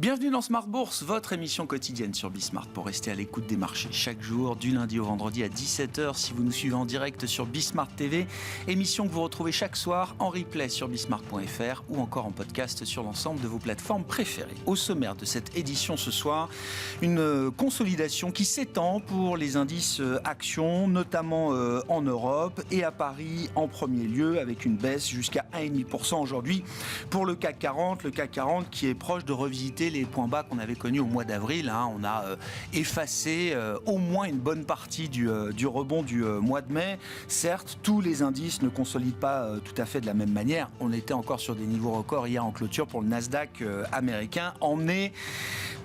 Bienvenue dans Smart Bourse, votre émission quotidienne sur Bismart pour rester à l'écoute des marchés chaque jour, du lundi au vendredi à 17h si vous nous suivez en direct sur Bismart TV. Émission que vous retrouvez chaque soir en replay sur bismart.fr ou encore en podcast sur l'ensemble de vos plateformes préférées. Au sommaire de cette édition ce soir, une consolidation qui s'étend pour les indices actions, notamment en Europe et à Paris en premier lieu, avec une baisse jusqu'à 1,5% aujourd'hui pour le CAC 40. Le CAC 40 qui est proche de revisiter les points bas qu'on avait connus au mois d'avril. On a effacé au moins une bonne partie du rebond du mois de mai. Certes, tous les indices ne consolident pas tout à fait de la même manière. On était encore sur des niveaux records hier en clôture pour le Nasdaq américain, emmené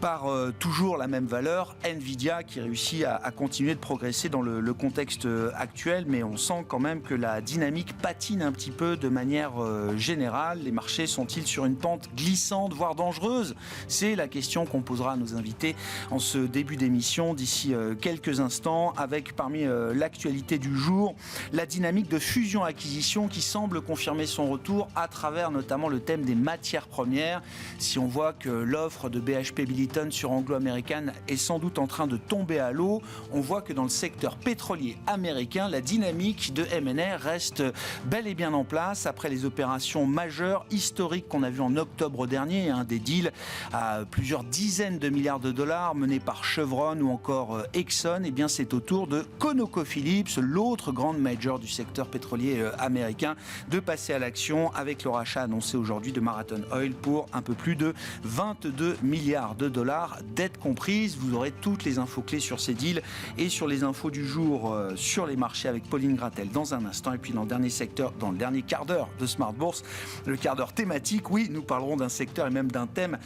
par toujours la même valeur, Nvidia, qui réussit à continuer de progresser dans le contexte actuel, mais on sent quand même que la dynamique patine un petit peu de manière générale. Les marchés sont-ils sur une pente glissante, voire dangereuse ? C'est la question qu'on posera à nos invités en ce début d'émission d'ici quelques instants, avec parmi l'actualité du jour, la dynamique de fusion-acquisition qui semble confirmer son retour à travers notamment le thème des matières premières. Si on voit que l'offre de BHP Billiton sur Anglo American est sans doute en train de tomber à l'eau, on voit que dans le secteur pétrolier américain, la dynamique de M&A reste bel et bien en place après les opérations majeures historiques qu'on a vues en octobre dernier, des deals à plusieurs dizaines de milliards de dollars menés par Chevron ou encore Exxon. Et bien c'est au tour de ConocoPhillips, l'autre grande major du secteur pétrolier américain, de passer à l'action avec le rachat annoncé aujourd'hui de Marathon Oil pour un peu plus de 22 milliards de dollars, dettes comprises. Vous aurez toutes les infos clés sur ces deals et sur les infos du jour sur les marchés avec Pauline Gratel dans un instant. Et puis dans le dernier quart d'heure de Smart Bourse, le quart d'heure thématique, oui, nous parlerons d'un secteur et même d'un thème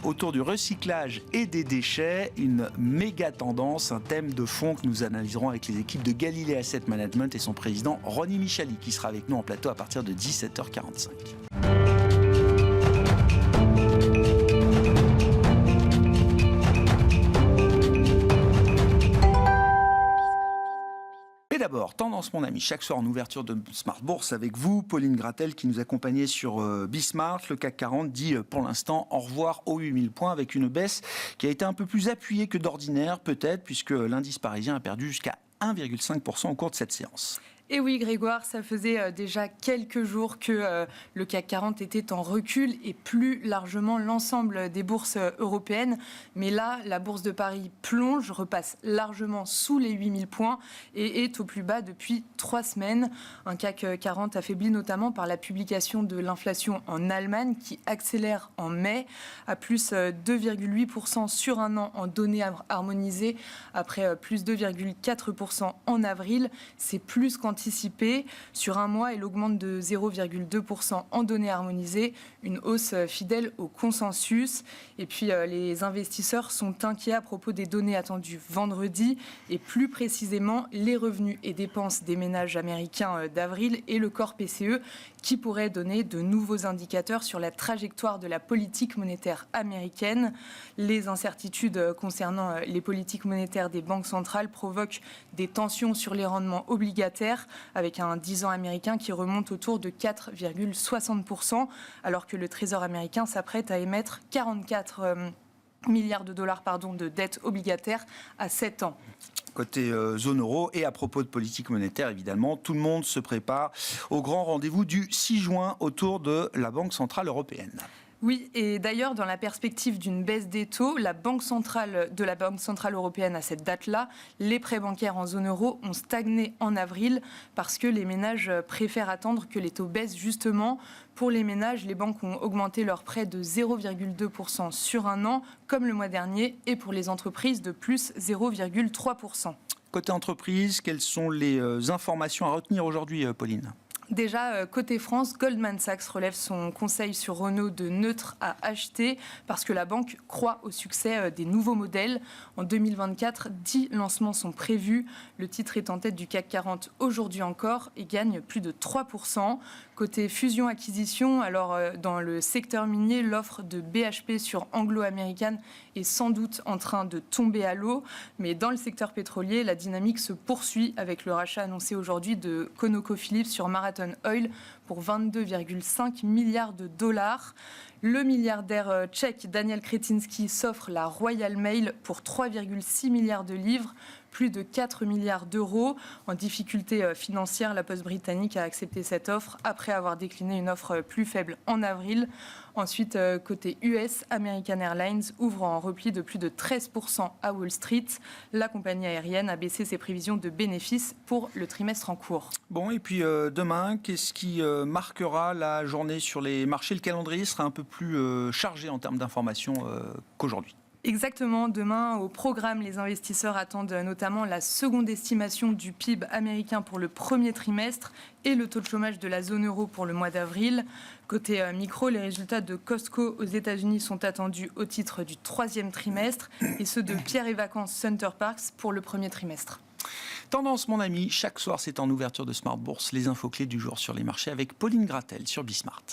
autour du recyclage et des déchets, une méga tendance, un thème de fond que nous analyserons avec les équipes de Galilée Asset Management et son président Ronnie Michali qui sera avec nous en plateau à partir de 17h45. D'abord, tendance mon ami, chaque soir en ouverture de Smart Bourse avec vous, Pauline Gratel qui nous accompagnait sur Bismart. Le CAC 40 dit pour l'instant au revoir aux 8000 points avec une baisse qui a été un peu plus appuyée que d'ordinaire peut-être, puisque l'indice parisien a perdu jusqu'à 1,5% au cours de cette séance. Et oui Grégoire, ça faisait déjà quelques jours que le CAC 40 était en recul et plus largement l'ensemble des bourses européennes. Mais là, la bourse de Paris plonge, repasse largement sous les 8000 points et est au plus bas depuis 3 semaines. Un CAC 40 affaibli notamment par la publication de l'inflation en Allemagne qui accélère en mai à plus 2,8% sur un an en données harmonisées après plus 2,4% en avril. C'est plus qu'anticipé. Sur un mois, elle augmente de 0,2% en données harmonisées, une hausse fidèle au consensus. Et puis, les investisseurs sont inquiets à propos des données attendues vendredi et plus précisément les revenus et dépenses des ménages américains d'avril et le corps PCE qui pourrait donner de nouveaux indicateurs sur la trajectoire de la politique monétaire américaine. Les incertitudes concernant les politiques monétaires des banques centrales provoquent des tensions sur les rendements obligataires avec un 10 ans américain qui remonte autour de 4,60%, alors que le Trésor américain s'apprête à émettre 44 milliards de dollars de dettes obligataires à 7 ans. Côté zone euro, et à propos de politique monétaire, évidemment, tout le monde se prépare au grand rendez-vous du 6 juin autour de la Banque Centrale Européenne. Oui, et d'ailleurs, dans la perspective d'une baisse des taux, la Banque Centrale Européenne à cette date-là, les prêts bancaires en zone euro ont stagné en avril parce que les ménages préfèrent attendre que les taux baissent justement. Pour les ménages, les banques ont augmenté leurs prêts de 0,2% sur un an, comme le mois dernier, et pour les entreprises de plus 0,3%. Côté entreprise, quelles sont les informations à retenir aujourd'hui, Pauline ? Déjà, côté France, Goldman Sachs relève son conseil sur Renault de neutre à acheter parce que la banque croit au succès des nouveaux modèles. En 2024, 10 lancements sont prévus. Le titre est en tête du CAC 40 aujourd'hui encore et gagne plus de 3%. Côté fusion-acquisition, alors dans le secteur minier, l'offre de BHP sur Anglo American est sans doute en train de tomber à l'eau. Mais dans le secteur pétrolier, la dynamique se poursuit avec le rachat annoncé aujourd'hui de ConocoPhillips sur Marathon Marathon Oil pour 22,5 milliards de dollars. Le milliardaire tchèque Daniel Kretinsky s'offre la Royal Mail pour 3,6 milliards de livres, plus de 4 milliards d'euros. En difficulté financière, la Poste britannique a accepté cette offre après avoir décliné une offre plus faible en avril. Ensuite, côté US, American Airlines ouvre en repli de plus de 13% à Wall Street. La compagnie aérienne a baissé ses prévisions de bénéfices pour le trimestre en cours. Bon, et puis demain, qu'est-ce qui marquera la journée sur les marchés? Le calendrier sera un peu plus chargé en termes d'informations qu'aujourd'hui. Exactement. Demain, au programme, les investisseurs attendent notamment la seconde estimation du PIB américain pour le premier trimestre et le taux de chômage de la zone euro pour le mois d'avril. Côté micro, les résultats de Costco aux États-Unis sont attendus au titre du troisième trimestre et ceux de Pierre et Vacances Center Parks pour le premier trimestre. Tendance, mon ami, chaque soir, c'est en ouverture de Smart Bourse, les infos clés du jour sur les marchés avec Pauline Gratel sur Bismart.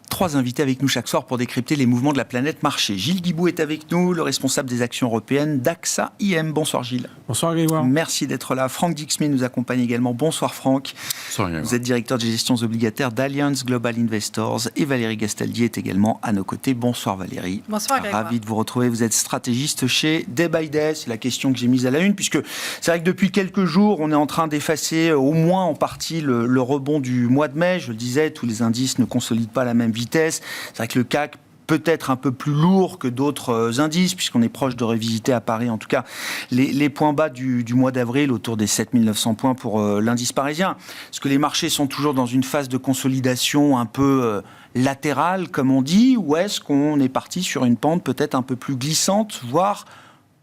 Trois invités avec nous chaque soir pour décrypter les mouvements de la planète marché. Gilles Guibout est avec nous, le responsable des actions européennes d'AXA IM. Bonsoir Gilles. Bonsoir Grégoire. Merci d'être là. Franck Dixmé nous accompagne également. Bonsoir Franck. Bonsoir Grégoire. Vous êtes directeur de gestion obligataires d'Allianz Global Investors et Valérie Gastaldier est également à nos côtés. Bonsoir Valérie. Bonsoir Grégoire. Ravi de vous retrouver. Vous êtes stratégiste chez Day by Day. C'est la question que j'ai mise à la une puisque c'est vrai que depuis quelques jours, on est en train d'effacer au moins en partie le rebond du mois de mai. Je le disais, tous les indices ne consolident pas à la même vitesse. C'est vrai que le CAC peut-être un peu plus lourd que d'autres indices, puisqu'on est proche de revisiter à Paris, en tout cas, les points bas du mois d'avril, autour des 7900 points pour l'indice parisien. Est-ce que les marchés sont toujours dans une phase de consolidation un peu latérale, comme on dit, ou est-ce qu'on est parti sur une pente peut-être un peu plus glissante, voire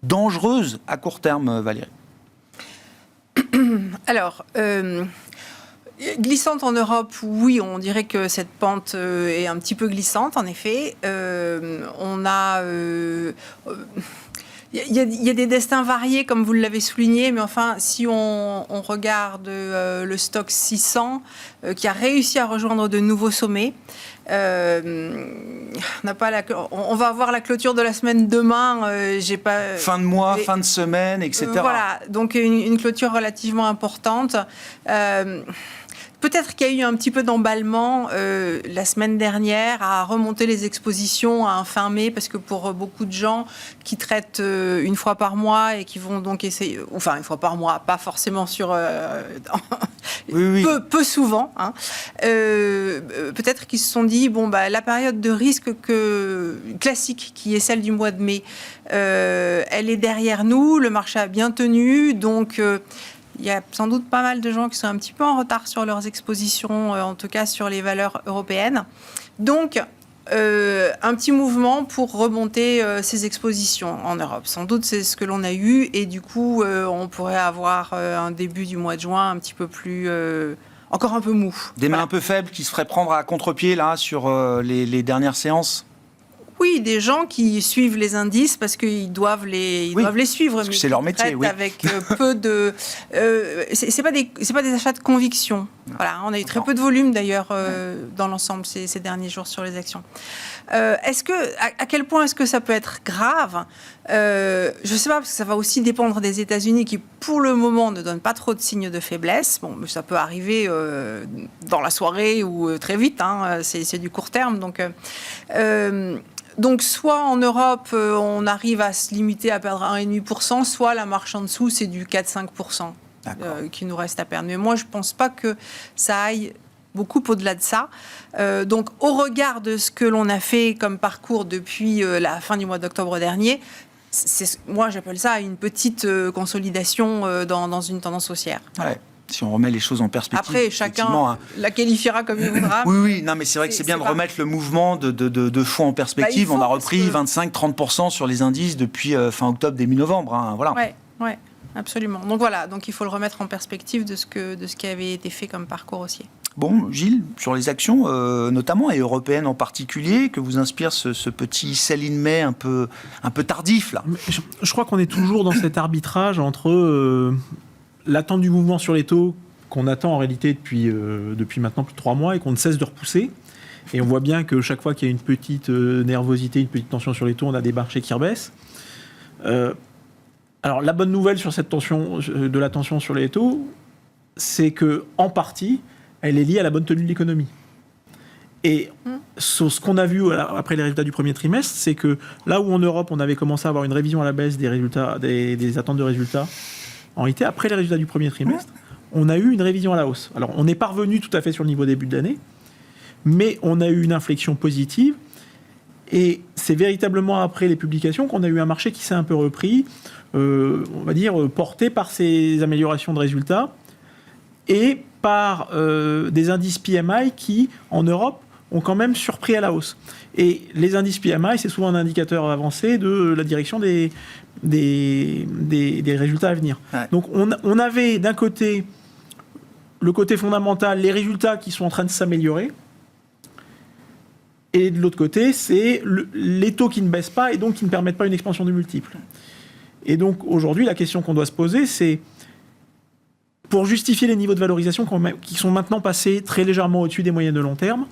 dangereuse à court terme, Valérie? Alors, glissante en Europe, oui, on dirait que cette pente est un petit peu glissante, en effet. On a... Il y a des destins variés, comme vous l'avez souligné, mais enfin, si on regarde le stock 600, qui a réussi à rejoindre de nouveaux sommets, on va avoir la clôture de la semaine demain. Fin de mois, fin de semaine, etc. Voilà, donc une clôture relativement importante. Peut-être qu'il y a eu un petit peu d'emballement la semaine dernière à remonter les expositions à un fin mai, parce que pour beaucoup de gens qui traitent une fois par mois et qui vont donc essayer, enfin une fois par mois, pas forcément sur oui. Peu souvent, hein, peut-être qu'ils se sont dit bon bah la période de risque classique qui est celle du mois de mai, elle est derrière nous, le marché a bien tenu, donc il y a sans doute pas mal de gens qui sont un petit peu en retard sur leurs expositions, en tout cas sur les valeurs européennes. Donc, un petit mouvement pour remonter ces expositions en Europe. Sans doute, c'est ce que l'on a eu. Et du coup, on pourrait avoir un début du mois de juin un petit peu plus... encore un peu mou. Des mains un peu faibles qui se feraient prendre à contre-pied là, sur les dernières séances? Oui, des gens qui suivent les indices parce qu'ils doivent les suivre. Parce que c'est leur métier, oui. Avec peu de... c'est pas des achats de conviction. Voilà, on a eu très peu de volume d'ailleurs dans l'ensemble ces derniers jours sur les actions. À quel point est-ce que ça peut être grave? Je ne sais pas, parce que ça va aussi dépendre des États-Unis qui, pour le moment, ne donnent pas trop de signes de faiblesse. Bon, mais ça peut arriver dans la soirée ou très vite. Hein, c'est du court terme. Donc, soit en Europe, on arrive à se limiter à perdre 1,5%, soit la marche en dessous, c'est du 4-5% qui nous reste à perdre. Mais moi, je ne pense pas que ça aille beaucoup au-delà de ça. Donc, au regard de ce que l'on a fait comme parcours depuis la fin du mois d'octobre dernier, moi, j'appelle ça une petite consolidation dans une tendance haussière. Ouais. Si on remet les choses en perspective. Après, chacun la qualifiera comme il voudra. Oui, non, mais c'est vrai que c'est bien de remettre le mouvement de fond en perspective. On a repris 25-30% sur les indices depuis fin octobre, début novembre. Hein, voilà. Ouais, absolument. Donc voilà, donc il faut le remettre en perspective de ce qui avait été fait comme parcours haussier. Bon, Gilles, sur les actions, notamment, et européennes en particulier, que vous inspire ce petit sell-in May un peu tardif, là? Je crois qu'on est toujours dans cet arbitrage entre l'attente du mouvement sur les taux, qu'on attend en réalité depuis maintenant plus de 3 mois et qu'on ne cesse de repousser, Et on voit bien que chaque fois qu'il y a une petite nervosité, une petite tension sur les taux, on a des marchés qui rebaissent. Alors la bonne nouvelle sur cette tension, de la tension sur les taux, c'est que en partie, elle est liée à la bonne tenue de l'économie. Et sur ce qu'on a vu après les résultats du premier trimestre, c'est que là où en Europe, on avait commencé à avoir une révision à la baisse des résultats, des attentes de résultats, en réalité, après les résultats du premier trimestre, on a eu une révision à la hausse. Alors, on n'est pas revenu tout à fait sur le niveau début de l'année, mais on a eu une inflexion positive. Et c'est véritablement après les publications qu'on a eu un marché qui s'est un peu repris, on va dire, porté par ces améliorations de résultats et par des indices PMI qui, en Europe, ont quand même surpris à la hausse. Et les indices PMI, c'est souvent un indicateur avancé de la direction des résultats à venir. Ouais. Donc on avait d'un côté le côté fondamental, les résultats qui sont en train de s'améliorer, et de l'autre côté, c'est les taux qui ne baissent pas et donc qui ne permettent pas une expansion du multiple. Et donc aujourd'hui, la question qu'on doit se poser, c'est pour justifier les niveaux de valorisation qui sont maintenant passés très légèrement au-dessus des moyennes de long terme,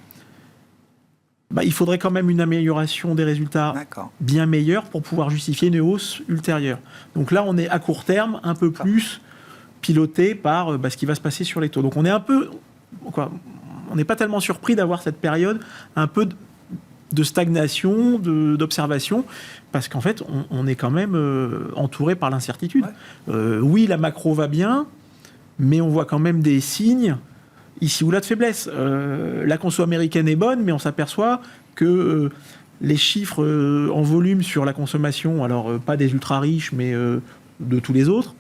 il faudrait quand même une amélioration des résultats bien meilleure pour pouvoir justifier une hausse ultérieure. Donc là, on est à court terme un peu plus piloté par ce qui va se passer sur les taux. Donc on est on n'est pas tellement surpris d'avoir cette période un peu de stagnation, d'observation, parce qu'en fait, on est quand même entouré par l'incertitude. Ouais. Oui, la macro va bien, mais on voit quand même des signes ici ou là de faiblesse. La conso américaine est bonne, mais on s'aperçoit que les chiffres en volume sur la consommation, alors pas des ultra riches, mais de tous les autres,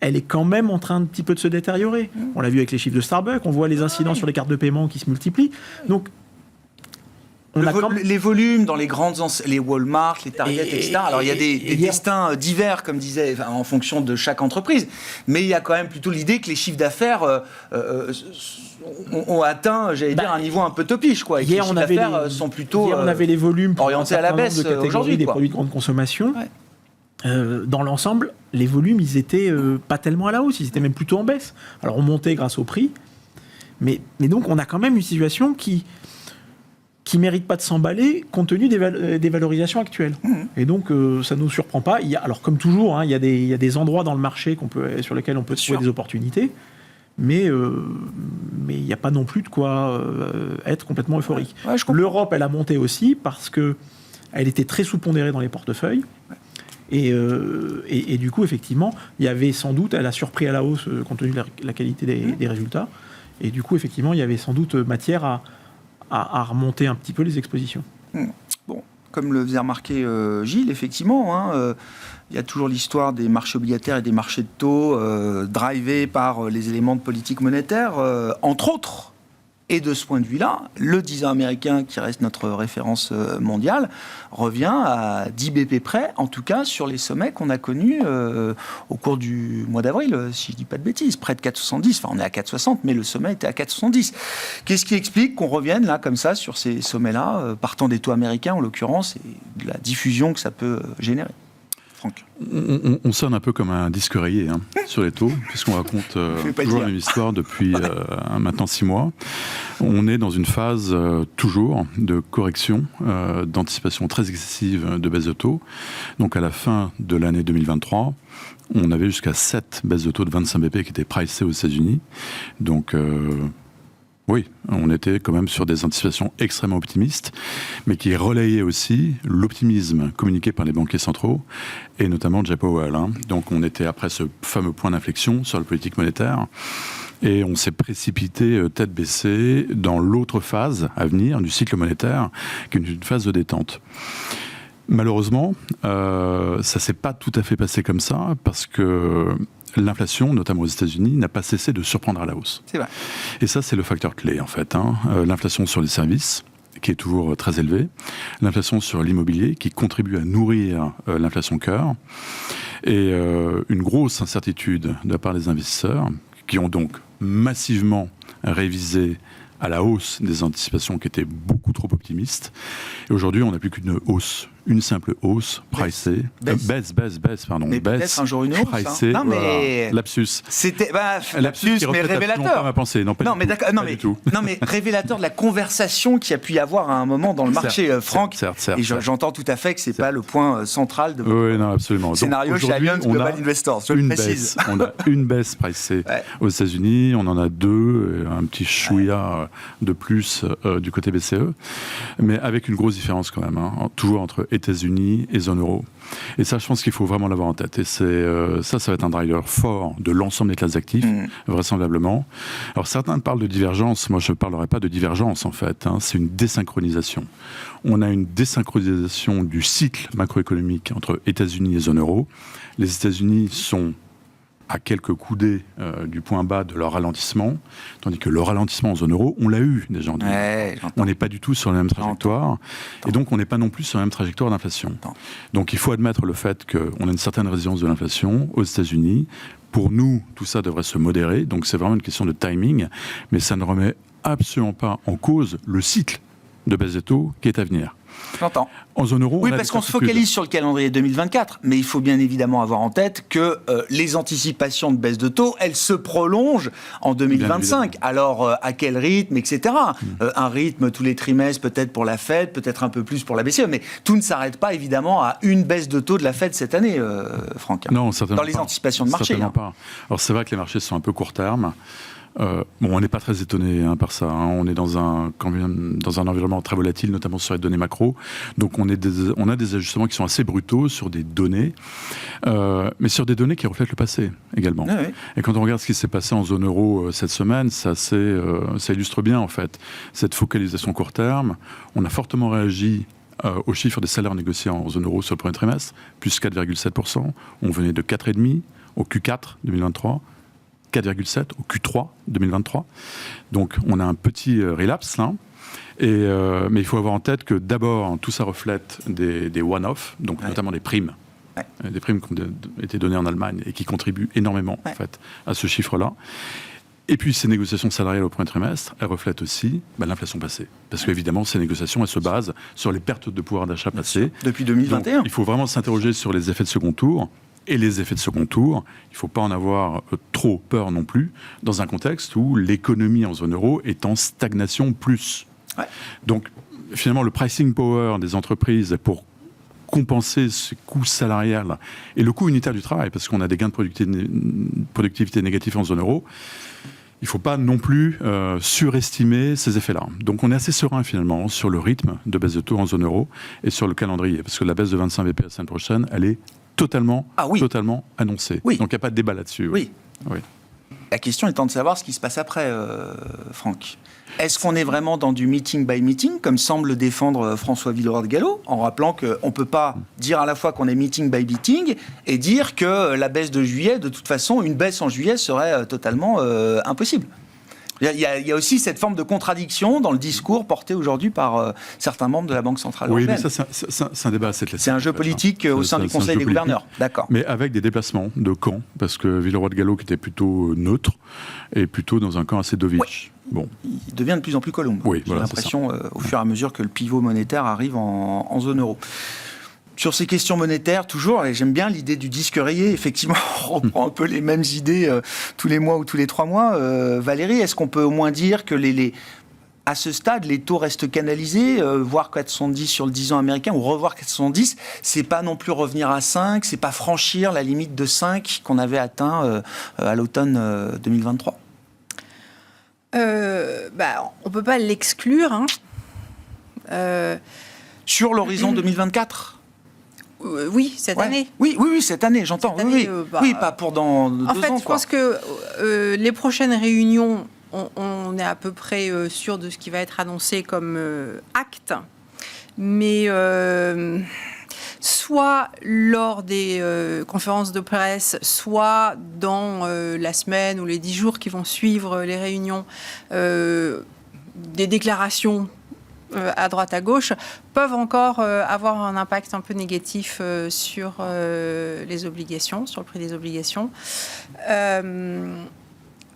elle est quand même en train un petit peu de se détériorer. On l'a vu avec les chiffres de Starbucks, on voit les incidents sur les cartes de paiement qui se multiplient. Donc, les volumes dans les grandes les Walmart, les Target, etc. Alors il y a des destins divers, comme disait, en fonction de chaque entreprise. Mais il y a quand même plutôt l'idée que les chiffres d'affaires ont atteint, un niveau un peu topiche, quoi. Et que les chiffres d'affaires sont plutôt on avait les volumes orientés à la baisse de catégories des produits de grande consommation. Ouais. Dans l'ensemble, les volumes, ils étaient pas tellement à la hausse, ils étaient même plutôt en baisse. Alors on montait grâce au prix, mais donc on a quand même une situation qui mérite pas de s'emballer compte tenu des valorisations actuelles. Et donc ça nous surprend pas. Alors comme toujours, il y a des endroits dans le marché sur lesquels on peut trouver des opportunités, mais il n'y a pas non plus de quoi être complètement euphorique. Ouais, l'Europe, elle a monté aussi parce que elle était très sous-pondérée dans les portefeuilles. Ouais. Et du coup, effectivement, il y avait sans doute, elle a surpris à la hausse compte tenu de la qualité des résultats. Et du coup, effectivement, il y avait sans doute matière à remonter un petit peu les expositions. Bon, comme le faisait remarquer Gilles, effectivement, il y a toujours l'histoire des marchés obligataires et des marchés de taux drivés par les éléments de politique monétaire, entre autres. Et de ce point de vue-là, le 10 ans américain, qui reste notre référence mondiale, revient à 10 BP près, en tout cas sur les sommets qu'on a connus au cours du mois d'avril, si je ne dis pas de bêtises, près de 4,70. Enfin, on est à 4,60, mais le sommet était à 4,70. Qu'est-ce qui explique qu'on revienne là, comme ça, sur ces sommets-là, partant des taux américains, en l'occurrence, et de la diffusion que ça peut générer? On sonne un peu comme un disque rayé sur les taux, puisqu'on raconte toujours la même histoire depuis maintenant 6 mois. On est dans une phase toujours de correction, d'anticipation très excessive de baisse de taux. Donc à la fin de l'année 2023, on avait jusqu'à 7 baisses de taux de 25 BP qui étaient pricées aux États-Unis. Donc oui, on était quand même sur des anticipations extrêmement optimistes, mais qui relayaient aussi l'optimisme communiqué par les banquiers centraux, et notamment Jay Powell. Donc on était après ce fameux point d'inflexion sur la politique monétaire, et on s'est précipité tête baissée dans l'autre phase à venir du cycle monétaire, qui est une phase de détente. Malheureusement, ça ne s'est pas tout à fait passé comme ça, parce que l'inflation, notamment aux États-Unis, n'a pas cessé de surprendre à la hausse. C'est vrai. Et ça, c'est le facteur clé, en fait. L'inflation sur les services, qui est toujours très élevée. L'inflation sur l'immobilier, qui contribue à nourrir l'inflation cœur. Et une grosse incertitude de la part des investisseurs, qui ont donc massivement révisé à la hausse des anticipations qui étaient beaucoup trop optimistes. Et aujourd'hui, on n'a plus qu'une hausse, une simple hausse pricée. Baisse, pardon. Mais peut-être un jour une hausse. Pricée, Non, mais... voilà, lapsus. C'était lapsus, mais révélateur. Ma pensée. Non, pas non, du mais tout. d'accord. Pas du tout. Non, mais révélateur de la conversation qu'il y a pu y avoir à un moment dans le marché, Franck. Certes, et j'entends tout à fait que c'est pas le point central de votre oui, non, absolument. scénario chez Allianz Global Investors. Je le précise. On a une baisse pricée aux États-Unis, on en a deux, un petit chouïa de plus du côté BCE, mais avec une grosse différence quand même, toujours entre États-Unis et zone euro. Et ça, je pense qu'il faut vraiment l'avoir en tête. Et ça va être un driver fort de l'ensemble des classes d'actifs, vraisemblablement. Alors certains parlent de divergence, moi je ne parlerai pas de divergence en fait, c'est une désynchronisation. On a une désynchronisation du cycle macroéconomique entre États-Unis et zone euro. Les États-Unis sont à quelques coudées du point bas de leur ralentissement, tandis que le ralentissement en zone euro, on l'a eu déjà en 2020. On n'est pas du tout sur la même trajectoire, et donc on n'est pas non plus sur la même trajectoire d'inflation. Donc il faut admettre le fait qu'on a une certaine résilience de l'inflation aux États-Unis. Pour nous, tout ça devrait se modérer, donc c'est vraiment une question de timing, mais ça ne remet absolument pas en cause le cycle de baisse des taux qui est à venir. J'entends. En zone euro, oui, parce qu'on se focalise sur le calendrier 2024, mais il faut bien évidemment avoir en tête que les anticipations de baisse de taux, elles se prolongent en 2025. Alors, à quel rythme, etc. Un rythme tous les trimestres, peut-être pour la Fed, peut-être un peu plus pour la BCE, mais tout ne s'arrête pas évidemment à une baisse de taux de la Fed cette année, Franck. Non, certainement dans les anticipations de marché. Certainement pas. Alors, c'est vrai que les marchés sont un peu court terme. On n'est pas très étonné par ça. On est dans un environnement très volatile, notamment sur les données macro. Donc on a des ajustements qui sont assez brutaux sur des données, mais sur des données qui reflètent le passé également. Ah oui. Et quand on regarde ce qui s'est passé en zone euro cette semaine, ça illustre bien en fait cette focalisation court terme. On a fortement réagi aux chiffres des salaires négociés en zone euro sur le premier trimestre, plus 4,7%. On venait de 4,5% au Q4 2023. 4,7 au Q3 2023. Donc on a un petit relapse là. Mais il faut avoir en tête que d'abord, tout ça reflète des one-off, donc notamment des primes. Des primes qui ont été données en Allemagne et qui contribuent énormément en fait, à ce chiffre-là. Et puis ces négociations salariales au premier trimestre, elles reflètent aussi l'inflation passée. Parce qu'évidemment, ces négociations, elles se basent sur les pertes de pouvoir d'achat passées. Depuis 2021. Donc, il faut vraiment s'interroger sur les effets de second tour. Et les effets de second tour, il ne faut pas en avoir trop peur non plus, dans un contexte où l'économie en zone euro est en stagnation plus. Donc, finalement, le pricing power des entreprises pour compenser ce coût salarial et le coût unitaire du travail, parce qu'on a des gains de productivité négatifs en zone euro, il ne faut pas non plus surestimer ces effets-là. Donc on est assez serein finalement sur le rythme de baisse de taux en zone euro et sur le calendrier, parce que la baisse de 25 BP la semaine prochaine, elle est totalement annoncée. Donc il n'y a pas de débat là-dessus. Oui. La question étant de savoir ce qui se passe après, Franck. Est-ce qu'on est vraiment dans du meeting by meeting, comme semble défendre François Villeroy-de-Galhau, en rappelant qu'on ne peut pas dire à la fois qu'on est meeting by meeting et dire que la baisse de juillet, de toute façon, une baisse en juillet serait totalement impossible. Il y a aussi cette forme de contradiction dans le discours porté aujourd'hui par certains membres de la Banque Centrale Européenne. Oui, mais ça, c'est un débat assez classique. C'est un jeu politique au sein du Conseil des gouverneurs. D'accord. Mais avec des déplacements de camp, parce que Villeroy-de-Galhau, qui était plutôt neutre, est plutôt dans un camp assez dovish. Oui. Bon. Il devient de plus en plus colombe. Oui, J'ai l'impression, au fur et à mesure que le pivot monétaire arrive en zone euro. Sur ces questions monétaires, toujours, et j'aime bien l'idée du disque rayé, effectivement, on reprend un peu les mêmes idées tous les mois ou tous les 3 mois. Valérie, est-ce qu'on peut au moins dire que à ce stade, les taux restent canalisés, voir 4,70 sur le 10 ans américain ou revoir 4,70, c'est pas non plus revenir à 5, c'est pas franchir la limite de 5 qu'on avait atteint à l'automne 2023 ? On ne peut pas l'exclure. Sur l'horizon 2024 ? Oui, cette année. Oui, cette année, j'entends. Oui, pas pour dans 2 ans. En fait, je pense que les prochaines réunions, on est à peu près sûr de ce qui va être annoncé comme acte. Mais soit lors des conférences de presse, soit dans la semaine ou les 10 jours qui vont suivre les réunions, des déclarations à droite, à gauche, peuvent encore avoir un impact un peu négatif sur les obligations, sur le prix des obligations.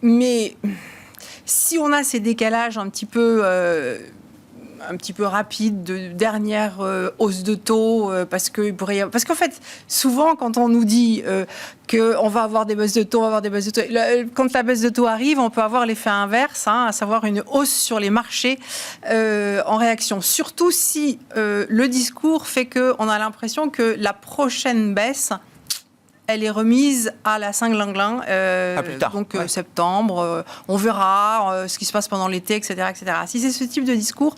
Mais si on a ces décalages un petit peu rapide de dernière hausse de taux parce qu'en fait souvent quand on nous dit qu'on va avoir des baisses de taux, quand la baisse de taux arrive, on peut avoir l'effet inverse, à savoir une hausse sur les marchés en réaction. Surtout si le discours fait qu'on a l'impression que la prochaine baisse elle est remise à la Saint-Glinglin, donc septembre, on verra ce qui se passe pendant l'été, etc., etc. Si c'est ce type de discours,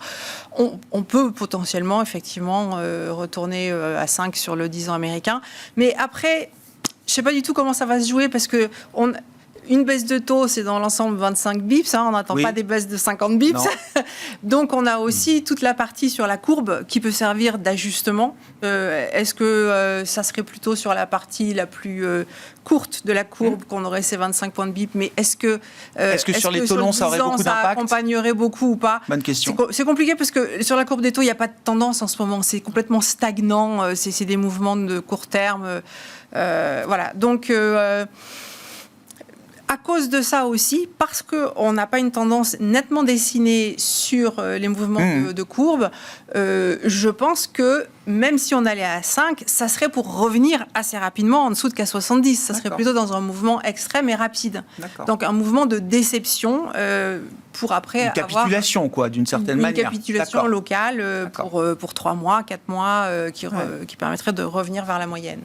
on peut potentiellement, effectivement, retourner à 5 sur le 10 ans américain. Mais après, je ne sais pas du tout comment ça va se jouer, parce que une baisse de taux, c'est dans l'ensemble 25 bips. On n'attend pas des baisses de 50 bips. Donc, on a aussi toute la partie sur la courbe qui peut servir d'ajustement. Est-ce que ça serait plutôt sur la partie la plus courte de la courbe qu'on aurait ces 25 points de bip? Mais est-ce que sur les taux longs, ça aurait beaucoup d'impact? Ça accompagnerait beaucoup ou pas? Bonne question. C'est compliqué parce que sur la courbe des taux, il n'y a pas de tendance en ce moment. C'est complètement stagnant. C'est des mouvements de court terme. Voilà. Donc... à cause de ça aussi, parce qu'on n'a pas une tendance nettement dessinée sur les mouvements de courbe, je pense que même si on allait à 5, ça serait pour revenir assez rapidement en dessous de 70. Ça serait plutôt dans un mouvement extrême et rapide. Donc un mouvement de déception pour après une capitulation, quoi, d'une certaine manière. Une capitulation locale pour 3 mois, 4 mois, qui permettrait de revenir vers la moyenne.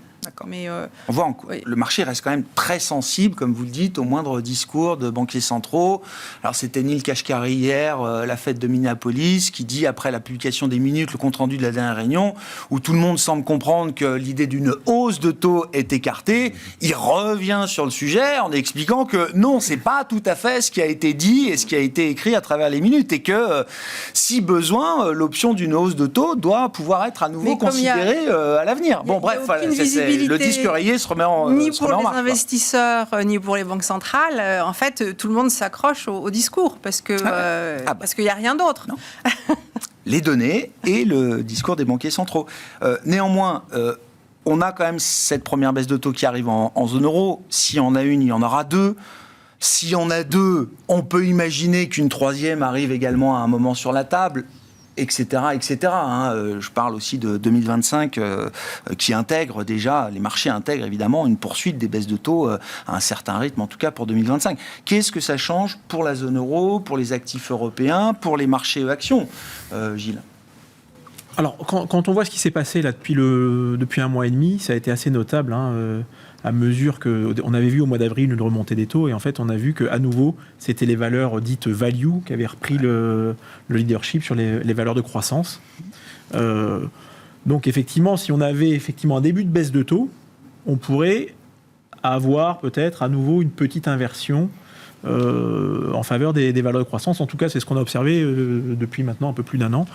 Mais on voit le marché reste quand même très sensible, comme vous le dites, au moindre discours de banquiers centraux. Alors c'était Neil Kashkari hier, la fête de Minneapolis, qui dit après la publication des minutes, le compte rendu de la dernière réunion, où tout le monde semble comprendre que l'idée d'une hausse de taux est écartée. Il revient sur le sujet en expliquant que non, c'est pas tout à fait ce qui a été dit et ce qui a été écrit à travers les minutes, et que si besoin, l'option d'une hausse de taux doit pouvoir être à nouveau considérée à l'avenir. Bon, bref, le disque rayé se remet en marche. Ni pour les investisseurs, ni pour les banques centrales. En fait, tout le monde s'accroche au discours parce qu'il n'y a rien d'autre. Les données et le discours des banquiers centraux. Néanmoins, on a quand même cette première baisse de taux qui arrive en zone euro. Si on a une, il y en aura deux. Si on a deux, on peut imaginer qu'une troisième arrive également à un moment sur la table, etc. etc. Je parle aussi de 2025 qui intègre déjà, les marchés intègrent évidemment une poursuite des baisses de taux à un certain rythme, en tout cas pour 2025. Qu'est-ce que ça change pour la zone euro, pour les actifs européens, pour les marchés actions, Gilles? Alors, quand on voit ce qui s'est passé là depuis un mois et demi, ça a été assez notable, à mesure qu'on avait vu au mois d'avril une remontée des taux, et en fait on a vu qu'à nouveau c'était les valeurs dites value qui avaient repris le leadership sur les valeurs de croissance. Donc effectivement, si on avait un début de baisse de taux, on pourrait avoir peut-être à nouveau une petite inversion en faveur des valeurs de croissance. En tout cas, c'est ce qu'on a observé depuis maintenant un peu plus d'un an.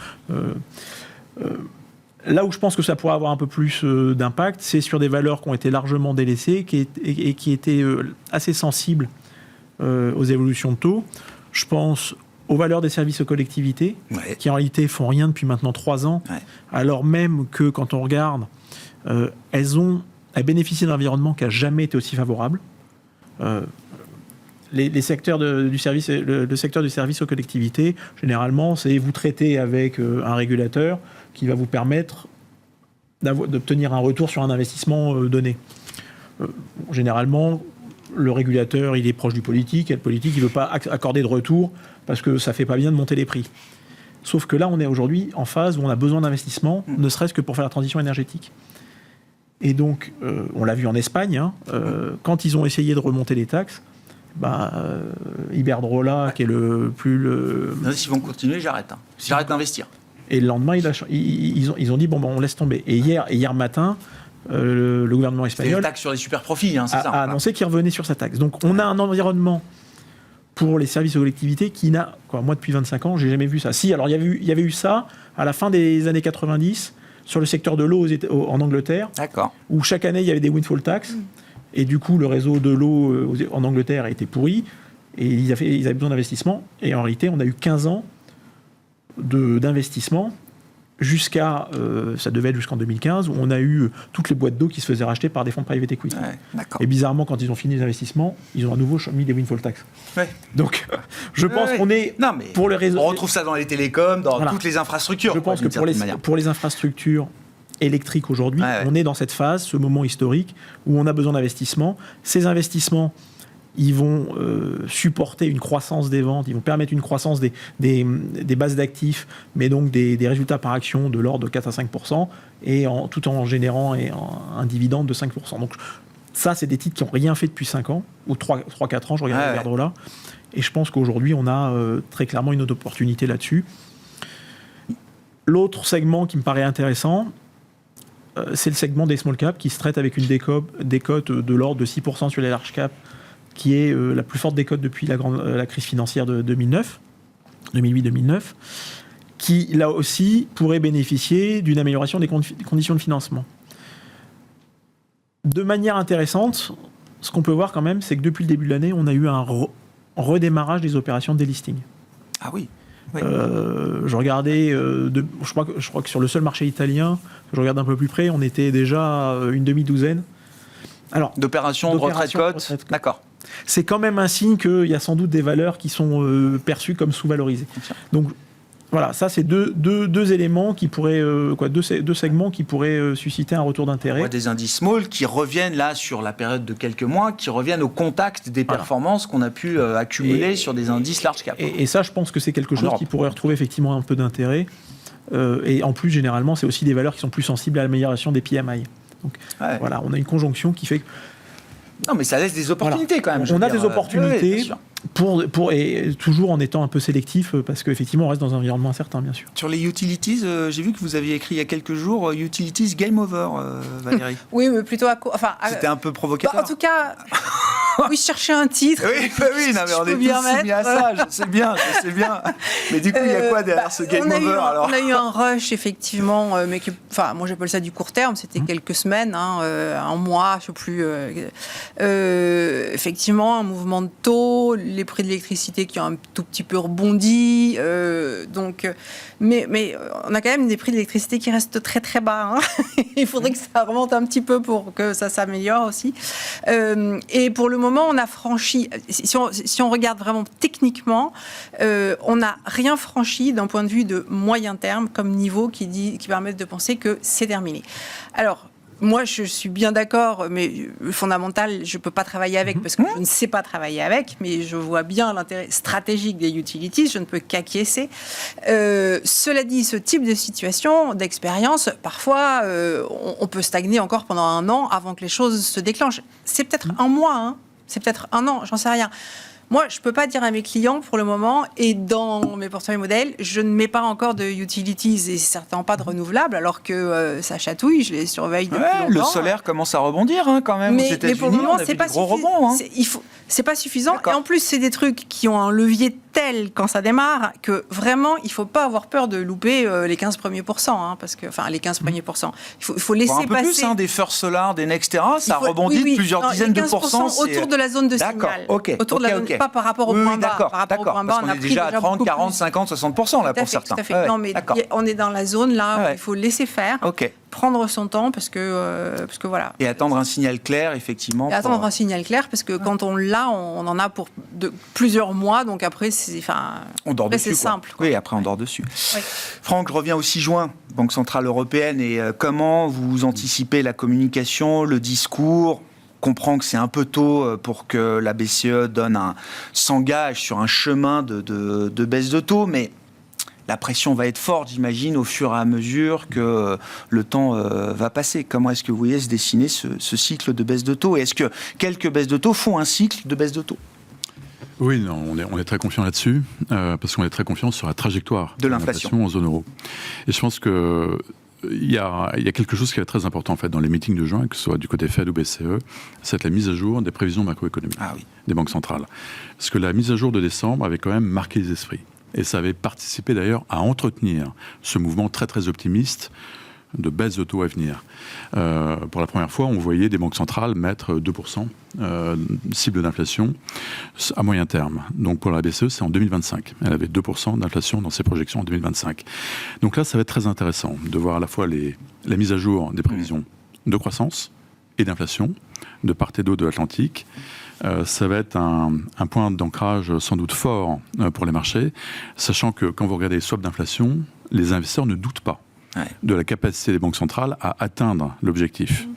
Là où je pense que ça pourrait avoir un peu plus d'impact, c'est sur des valeurs qui ont été largement délaissées et qui étaient assez sensibles aux évolutions de taux. Je pense aux valeurs des services aux collectivités, qui en réalité font rien depuis maintenant 3 ans, alors même que quand on regarde, elles bénéficient d'un environnement qui n'a jamais été aussi favorable. Les secteurs du service, le secteur du service aux collectivités, généralement, c'est vous traitez avec un régulateur qui va vous permettre d'obtenir un retour sur un investissement donné. Généralement, le régulateur, il est proche du politique, et le politique, il ne veut pas accorder de retour parce que ça ne fait pas bien de monter les prix. Sauf que là, on est aujourd'hui en phase où on a besoin d'investissement, ne serait-ce que pour faire la transition énergétique. Et donc, on l'a vu en Espagne, quand ils ont essayé de remonter les taxes, Iberdrola, qui est le plus... S'ils vont continuer, j'arrête. J'arrête d'investir. Et le lendemain, ils ont dit, on laisse tomber. Et hier matin, le gouvernement espagnol... C'est une taxe sur les super profits, c'est ça. A annoncé qu'il revenait sur sa taxe. Donc on a un environnement pour les services aux collectivités qui n'a... Moi, depuis 25 ans, j'ai jamais vu ça. Si, alors il y avait eu ça à la fin des années 90, sur le secteur de l'eau en Angleterre, où chaque année, il y avait des windfall tax. Et du coup, le réseau de l'eau en Angleterre a été pourri. Et ils avaient besoin d'investissement. Et en réalité, on a eu 15 ans d'investissement jusqu'à, ça devait être jusqu'en 2015, où on a eu toutes les boîtes d'eau qui se faisaient racheter par des fonds de private equity. Et bizarrement, quand ils ont fini les investissements, ils ont à nouveau mis des windfall tax. Donc, je pense qu'on est pour les réseaux. On retrouve ça dans les télécoms, dans toutes les infrastructures. Je pense que pour les infrastructures électriques aujourd'hui, on est dans cette phase, ce moment historique où on a besoin d'investissements. Ces investissements, ils vont supporter une croissance des ventes, ils vont permettre une croissance des bases d'actifs, mais donc des résultats par action de l'ordre de 4 à 5%, et tout en générant un dividende de 5%. Donc ça, c'est des titres qui n'ont rien fait depuis 5 ans, ou 3-4 ans, je regarde Iberdrola, et je pense qu'aujourd'hui, on a très clairement une autre opportunité là-dessus. L'autre segment qui me paraît intéressant, c'est le segment des small caps, qui se traite avec une décote de l'ordre de 6% sur les large caps, qui est la plus forte décote depuis la crise financière de 2008-2009, qui, là aussi, pourrait bénéficier d'une amélioration des conditions de financement. De manière intéressante, ce qu'on peut voir quand même, c'est que depuis le début de l'année, on a eu un redémarrage des opérations de délisting. Ah oui. Je regardais, je crois que sur le seul marché italien, je regarde un peu plus près, on était déjà une demi-douzaine. Alors, d'opérations de retrait-cote, d'accord. C'est quand même un signe qu'il y a sans doute des valeurs qui sont perçues comme sous-valorisées. Donc voilà, ça c'est deux éléments qui pourraient, deux segments qui pourraient susciter un retour d'intérêt. On voit des indices small qui reviennent là sur la période de quelques mois, qui reviennent au contact des performances qu'on a pu accumuler sur des indices large cap. Et ça, je pense que c'est quelque chose qui pourrait retrouver effectivement un peu d'intérêt. Et en plus, généralement, c'est aussi des valeurs qui sont plus sensibles à l'amélioration des PMI. Donc voilà, on a une conjonction qui fait que... Non, mais ça laisse des opportunités quand même. On a des opportunités, et toujours en étant un peu sélectif, parce qu'effectivement, on reste dans un environnement incertain, bien sûr. Sur les utilities, j'ai vu que vous aviez écrit il y a quelques jours, Utilities Game Over, Valérie. Oui, mais plutôt c'était un peu provocateur. En tout cas, oui, je cherchais un titre. Oui, non, mais on est tous soumis à ça, je sais bien. Mais du coup, il y a quoi derrière ce Game Over alors ? On a eu un rush, effectivement, mais moi j'appelle ça du court terme, c'était quelques semaines, un mois, je ne sais plus. Effectivement, un mouvement de taux, les prix de l'électricité qui ont un tout petit peu rebondi, mais on a quand même des prix de l'électricité qui restent très très bas. Il faudrait que ça remonte un petit peu pour que ça s'améliore aussi. Et pour le moment, on a franchi, si on regarde vraiment techniquement, on n'a rien franchi d'un point de vue de moyen terme comme niveau qui permet de penser que c'est terminé. Alors, moi, je suis bien d'accord, mais le fondamental, je ne peux pas travailler avec parce que je ne sais pas travailler avec, mais je vois bien l'intérêt stratégique des utilities, je ne peux qu'acquiescer. Cela dit, ce type de situation, d'expérience, parfois, on peut stagner encore pendant 1 an avant que les choses se déclenchent. C'est peut-être un mois, c'est peut-être 1 an, j'en sais rien. Moi, je ne peux pas dire à mes clients pour le moment, et dans mes portefeuilles modèles, je ne mets pas encore de utilities et certainement pas de renouvelables, alors que ça chatouille, je les surveille depuis longtemps. Le solaire commence à rebondir quand même aux États-Unis. Mais pour le moment, c'est pas suffisant. C'est pas suffisant. Et en plus, c'est des trucs qui ont un levier tel quand ça démarre que vraiment, il ne faut pas avoir peur de louper les 15 premiers pourcents, parce que, les 15 premiers pourcents. Il faut laisser passer. Un peu plus, des First Solar, des Nextera, ça rebondit de plusieurs dizaines de pourcents. Autour de la zone de signal. Autour de la zone, pas par rapport au point bas. D'accord, parce qu'on est déjà à 30, 40, 50, 60% là pour certains. Tout à fait. Non, mais on est dans la zone là où il faut laisser faire. Prendre son temps parce que voilà. Et attendre un signal clair, effectivement. Et attendre un signal clair parce que quand on l'a, on en a pour plusieurs mois. Donc après, on dort dessus. C'est simple. Oui, après on dort dessus. Oui. Franck, je reviens au 6 juin, Banque Centrale Européenne, et comment vous anticipez la communication, le discours ? On comprend que c'est un peu tôt pour que la BCE s'engage sur un chemin de baisse de taux, mais la pression va être forte, j'imagine, au fur et à mesure que le temps va passer. Comment est-ce que vous voyez se dessiner ce cycle de baisse de taux ? Et est-ce que quelques baisses de taux font un cycle de baisse de taux ? Oui, non, on est très confiant là-dessus, parce qu'on est très confiant sur la trajectoire de l'inflation en zone euro. Et je pense que il y a quelque chose qui est très important en fait dans les meetings de juin, que ce soit du côté Fed ou BCE, c'est la mise à jour des prévisions macroéconomiques des banques centrales. Parce que la mise à jour de décembre avait quand même marqué les esprits. Et ça avait participé d'ailleurs à entretenir ce mouvement très très optimiste de baisse de taux à venir. Pour la première fois, on voyait des banques centrales mettre 2% cible d'inflation à moyen terme. Donc pour la BCE, c'est en 2025. Elle avait 2% d'inflation dans ses projections en 2025. Donc là, ça va être très intéressant de voir à la fois la mise à jour des prévisions de croissance et d'inflation de part et d'autre de l'Atlantique. Ça va être un point d'ancrage sans doute fort pour les marchés, sachant que quand vous regardez les swaps d'inflation, les investisseurs ne doutent pas de la capacité des banques centrales à atteindre l'objectif.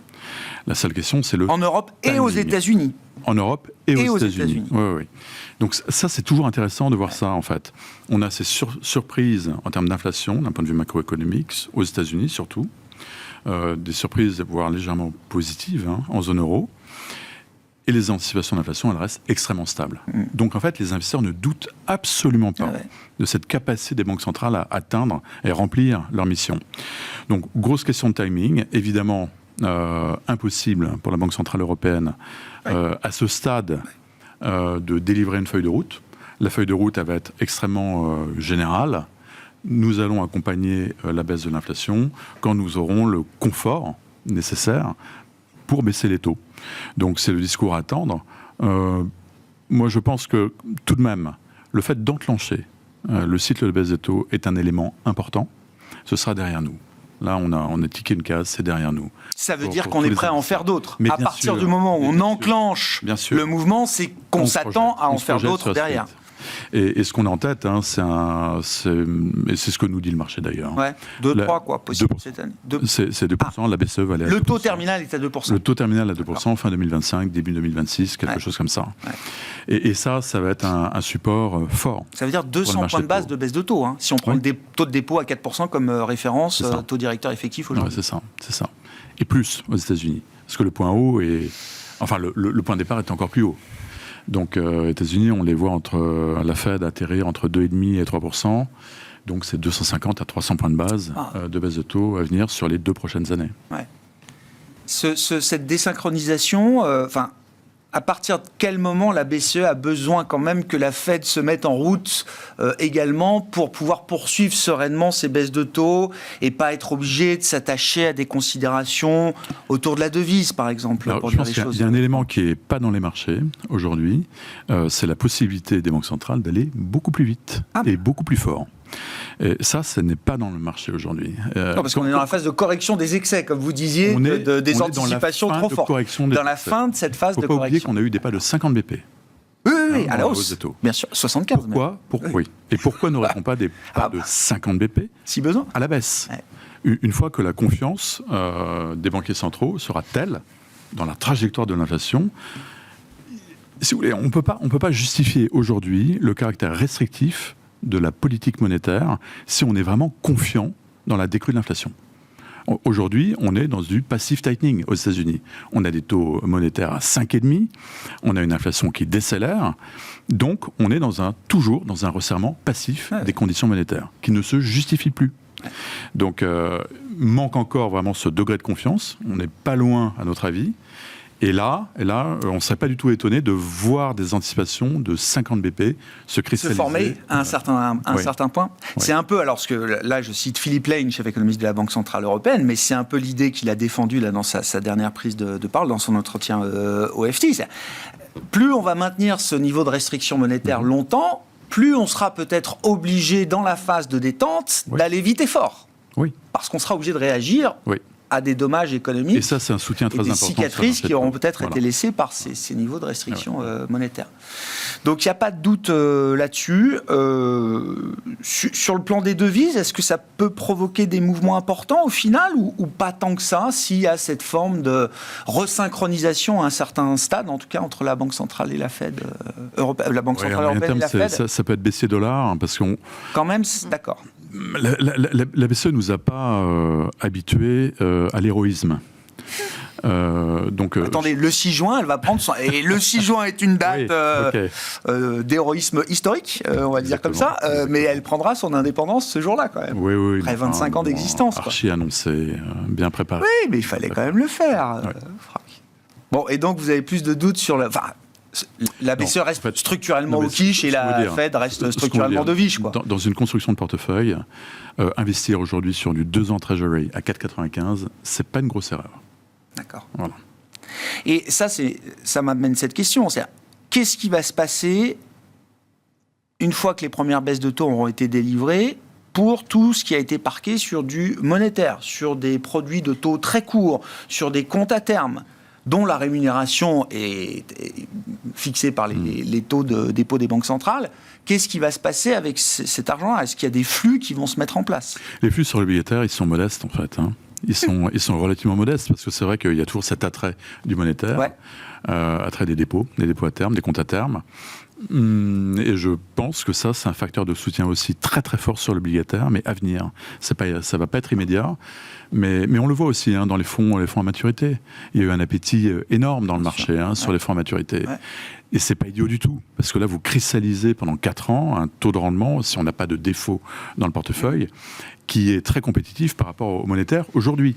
La seule question, c'est le... En Europe et aux États-Unis. En Europe et aux États-Unis. Oui. Donc ça, c'est toujours intéressant de voir ça, en fait. On a ces surprises en termes d'inflation, d'un point de vue macroéconomique, aux États-Unis surtout. Des surprises, voire légèrement positives, en zone euro. Et les anticipations d'inflation, elles restent extrêmement stables. Donc en fait, les investisseurs ne doutent absolument pas de cette capacité des banques centrales à atteindre et remplir leur mission. Donc grosse question de timing, évidemment impossible pour la Banque centrale européenne à ce stade de délivrer une feuille de route. La feuille de route, elle va être extrêmement générale. Nous allons accompagner la baisse de l'inflation quand nous aurons le confort nécessaire pour baisser les taux. Donc c'est le discours à attendre. Moi je pense que tout de même, le fait d'enclencher le cycle de baisse des taux est un élément important. Ce sera derrière nous. Là on a tiqué une case, c'est derrière nous. Ça veut dire qu'on est prêt à en faire d'autres. À partir du moment où on enclenche le mouvement, c'est qu'on s'attend à en faire d'autres derrière. Et ce qu'on a en tête, c'est ce que nous dit le marché d'ailleurs. 2-3 quoi, possible cette année. C'est 2%, la BCE va aller à 2%. Le taux terminal est à 2%. Le taux terminal à 2%, fin 2025, début 2026, quelque chose comme ça. Et ça va être un support fort. Ça veut dire 200 points de base de baisse de taux. Si on prend le taux de dépôt à 4% comme référence, taux directeur effectif aujourd'hui. C'est ça. Et plus aux États-Unis. Parce que le point haut le point de départ est encore plus haut. Donc, aux États-Unis, on les voit la Fed atterrir entre 2,5% et 3%. Donc, c'est 250 à 300 points de base de baisse de taux à venir sur les 2 prochaines années. Cette désynchronisation, à partir de quel moment la BCE a besoin quand même que la Fed se mette en route également pour pouvoir poursuivre sereinement ces baisses de taux et pas être obligé de s'attacher à des considérations autour de la devise, par exemple. Alors, je pense qu'il y a un élément qui n'est pas dans les marchés aujourd'hui, c'est la possibilité des banques centrales d'aller beaucoup plus vite et beaucoup plus fort. Et ça n'est pas dans le marché aujourd'hui. Non, parce qu'on est dans la phase de correction des excès, comme vous disiez, des anticipations trop fortes. Dans la fin de cette phase de correction. Il ne faut pas oublier qu'on a eu des pas de 50 BP. Oui, à la hausse. Bien sûr, 75 même. Pourquoi Et pourquoi n'aurait-on pas des pas de 50 BP si besoin à la baisse Une fois que la confiance des banquiers centraux sera telle dans la trajectoire de l'inflation, si vous voulez, on ne peut pas justifier aujourd'hui le caractère restrictif de la politique monétaire si on est vraiment confiant dans la décrue de l'inflation. Aujourd'hui, on est dans du passive tightening aux États-Unis. On a des taux monétaires à 5,5, on a une inflation qui décélère, donc on est toujours dans un resserrement passif des conditions monétaires, qui ne se justifie plus. Donc, manque encore vraiment ce degré de confiance, on n'est pas loin à notre avis. Et là, on ne serait pas du tout étonné de voir des anticipations de 50 BP se cristalliser. Se former à un certain point. C'est un peu, alors, là je cite Philippe Lane, chef économiste de la Banque Centrale Européenne, mais c'est un peu l'idée qu'il a défendue là, dans sa dernière prise de parole, dans son entretien au FT. Plus on va maintenir ce niveau de restriction monétaire longtemps, plus on sera peut-être obligé, dans la phase de détente, d'aller vite et fort. Parce qu'on sera obligé de réagir à des dommages économiques. Et ça, c'est un soutien très important. Des cicatrices qui auront peut-être été laissées par ces niveaux de restriction monétaire. Donc, il n'y a pas de doute là-dessus. Sur le plan des devises, est-ce que ça peut provoquer des mouvements importants au final ou pas tant que ça, s'il y a cette forme de resynchronisation à un certain stade, en tout cas entre la Banque centrale et la Fed la Banque centrale européenne et la Fed ça peut être baissier dollar, parce qu'on... Quand même, d'accord. La BCE ne nous a pas habitués à l'héroïsme. Attendez, le 6 juin, elle va prendre son... Et le 6 juin est une date d'héroïsme historique, on va dire comme ça, mais elle prendra son indépendance ce jour-là, quand même. Oui, après 25 ans d'existence. Archi annoncé, bien préparé. Oui, mais il fallait quand même le faire, Franck. Bon, et donc vous avez plus de doutes sur La BCE reste structurellement au quiche et la Fed reste structurellement de viche. Dans une construction de portefeuille, investir aujourd'hui sur du 2 ans Treasury à 4,95, c'est pas une grosse erreur. D'accord. Voilà. Et ça m'amène cette question. C'est qu'est-ce qui va se passer une fois que les premières baisses de taux auront été délivrées pour tout ce qui a été parqué sur du monétaire, sur des produits de taux très courts, sur des comptes à terme, dont la rémunération est fixée par les taux de dépôt des banques centrales. Qu'est-ce qui va se passer avec cet argent-là? Est-ce qu'il y a des flux qui vont se mettre en place? Les flux sur l'obligataire, ils sont modestes en fait. Ils sont relativement modestes parce que c'est vrai qu'il y a toujours cet attrait du monétaire, attrait des dépôts à terme, des comptes à terme. Et je pense que ça, c'est un facteur de soutien aussi très très fort sur l'obligataire, mais à venir. Ça va pas être immédiat, mais on le voit aussi dans les fonds à maturité. Il y a eu un appétit énorme dans le marché sur les fonds à maturité. Ouais. Et c'est pas idiot du tout, parce que là, vous cristallisez pendant 4 ans un taux de rendement, si on n'a pas de défaut dans le portefeuille, qui est très compétitif par rapport au monétaire aujourd'hui.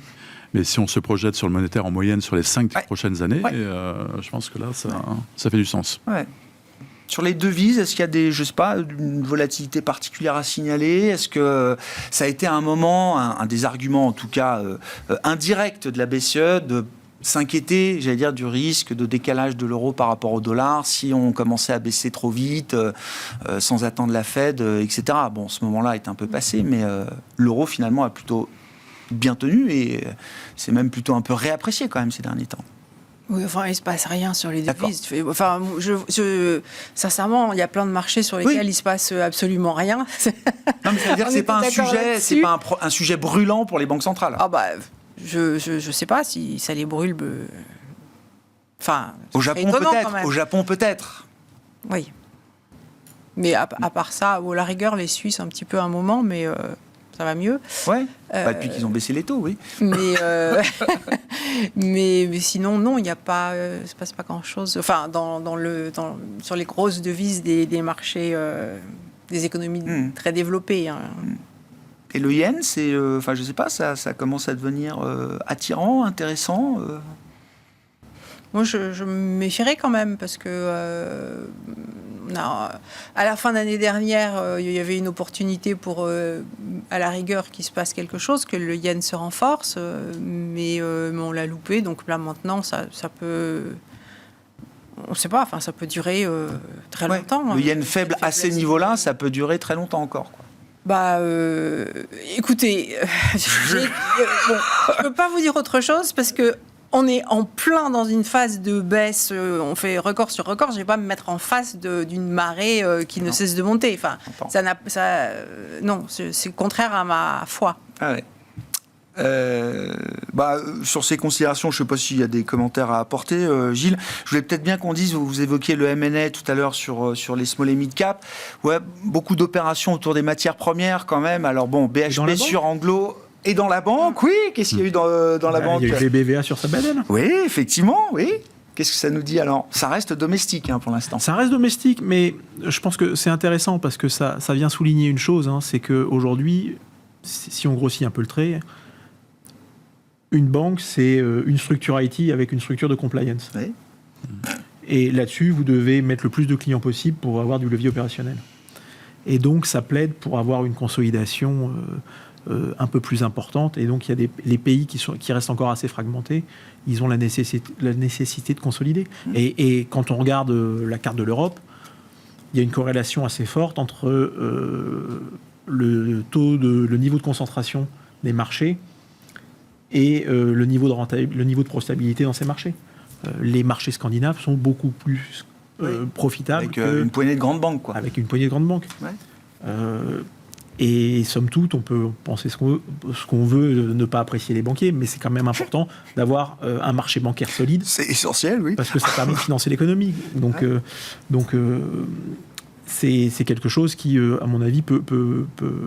Mais si on se projette sur le monétaire en moyenne sur les 5 prochaines années, je pense que là, ça fait du sens. Ouais. Sur les devises, est-ce qu'il y a une volatilité particulière à signaler? Est-ce que ça a été à un moment, un des arguments en tout cas indirect de la BCE, de s'inquiéter, j'allais dire, du risque de décalage de l'euro par rapport au dollar si on commençait à baisser trop vite, sans attendre la Fed, etc. Bon, ce moment-là est un peu passé, mais l'euro finalement a plutôt bien tenu et c'est même plutôt un peu réapprécié quand même ces derniers temps. Oui, enfin, il ne se passe rien sur les devises. Enfin, sincèrement, il y a plein de marchés sur lesquels il ne se passe absolument rien. Non, mais ça veut dire que ce n'est pas un sujet brûlant pour les banques centrales. Ah bah, je ne sais pas si ça les brûle. Enfin, au Japon peut-être. Oui. Mais à part ça, à la rigueur, les Suisses un petit peu un moment, mais... ça va mieux. Ouais. Depuis qu'ils ont baissé les taux, oui. Mais sinon, non, il n'y a pas, se passe pas grand-chose. Enfin, sur les grosses devises des marchés, des économies très développées. Et le yen, je sais pas, ça commence à devenir attirant, intéressant. Moi, je me méfierais quand même parce que. À la fin de l'année dernière, il y avait une opportunité pour, à la rigueur, qu'il se passe quelque chose, que le yen se renforce, mais on l'a loupé. Donc là, maintenant, ça peut... On ne sait pas, ça peut durer très longtemps. Le yen faible à ces niveaux-là, ça peut durer très longtemps encore, quoi. Écoutez, je ne peux pas vous dire autre chose parce que on est en plein dans une phase de baisse, on fait record sur record, je ne vais pas me mettre en face d'une marée qui ne cesse de monter. Enfin, non, c'est contraire à ma foi. Ah ouais. Sur ces considérations, je ne sais pas s'il y a des commentaires à apporter. Gilles, je voulais peut-être bien qu'on dise, vous évoquiez le M&A tout à l'heure sur les small et mid cap. Ouais, beaucoup d'opérations autour des matières premières quand même. Alors bon, BHP sur Anglo... Et dans la banque, oui. Qu'est-ce qu'il y a eu dans la banque? Il y a eu les BVA sur Sabadell. Oui, effectivement, oui. Qu'est-ce que ça nous dit alors? Ça reste domestique pour l'instant. Ça reste domestique, mais je pense que c'est intéressant parce que ça vient souligner une chose, c'est qu'aujourd'hui, si on grossit un peu le trait, une banque, c'est une structure IT avec une structure de compliance. Oui. Et là-dessus, vous devez mettre le plus de clients possible pour avoir du levier opérationnel. Et donc, ça plaide pour avoir une consolidation... un peu plus importante, et donc il y a les pays qui restent encore assez fragmentés, ils ont la nécessité de consolider. Et quand on regarde la carte de l'Europe, il y a une corrélation assez forte entre le niveau de concentration des marchés et le niveau de profitabilité dans ces marchés. Les marchés scandinaves sont beaucoup plus profitables avec une poignée de grandes banques, quoi. Avec une poignée de grandes banques. Ouais. Et somme toute, on peut penser ce qu'on veut, ne pas apprécier les banquiers, mais c'est quand même important d'avoir un marché bancaire solide. C'est essentiel, oui. Parce que ça permet de financer l'économie. Donc c'est quelque chose qui, à mon avis, peut...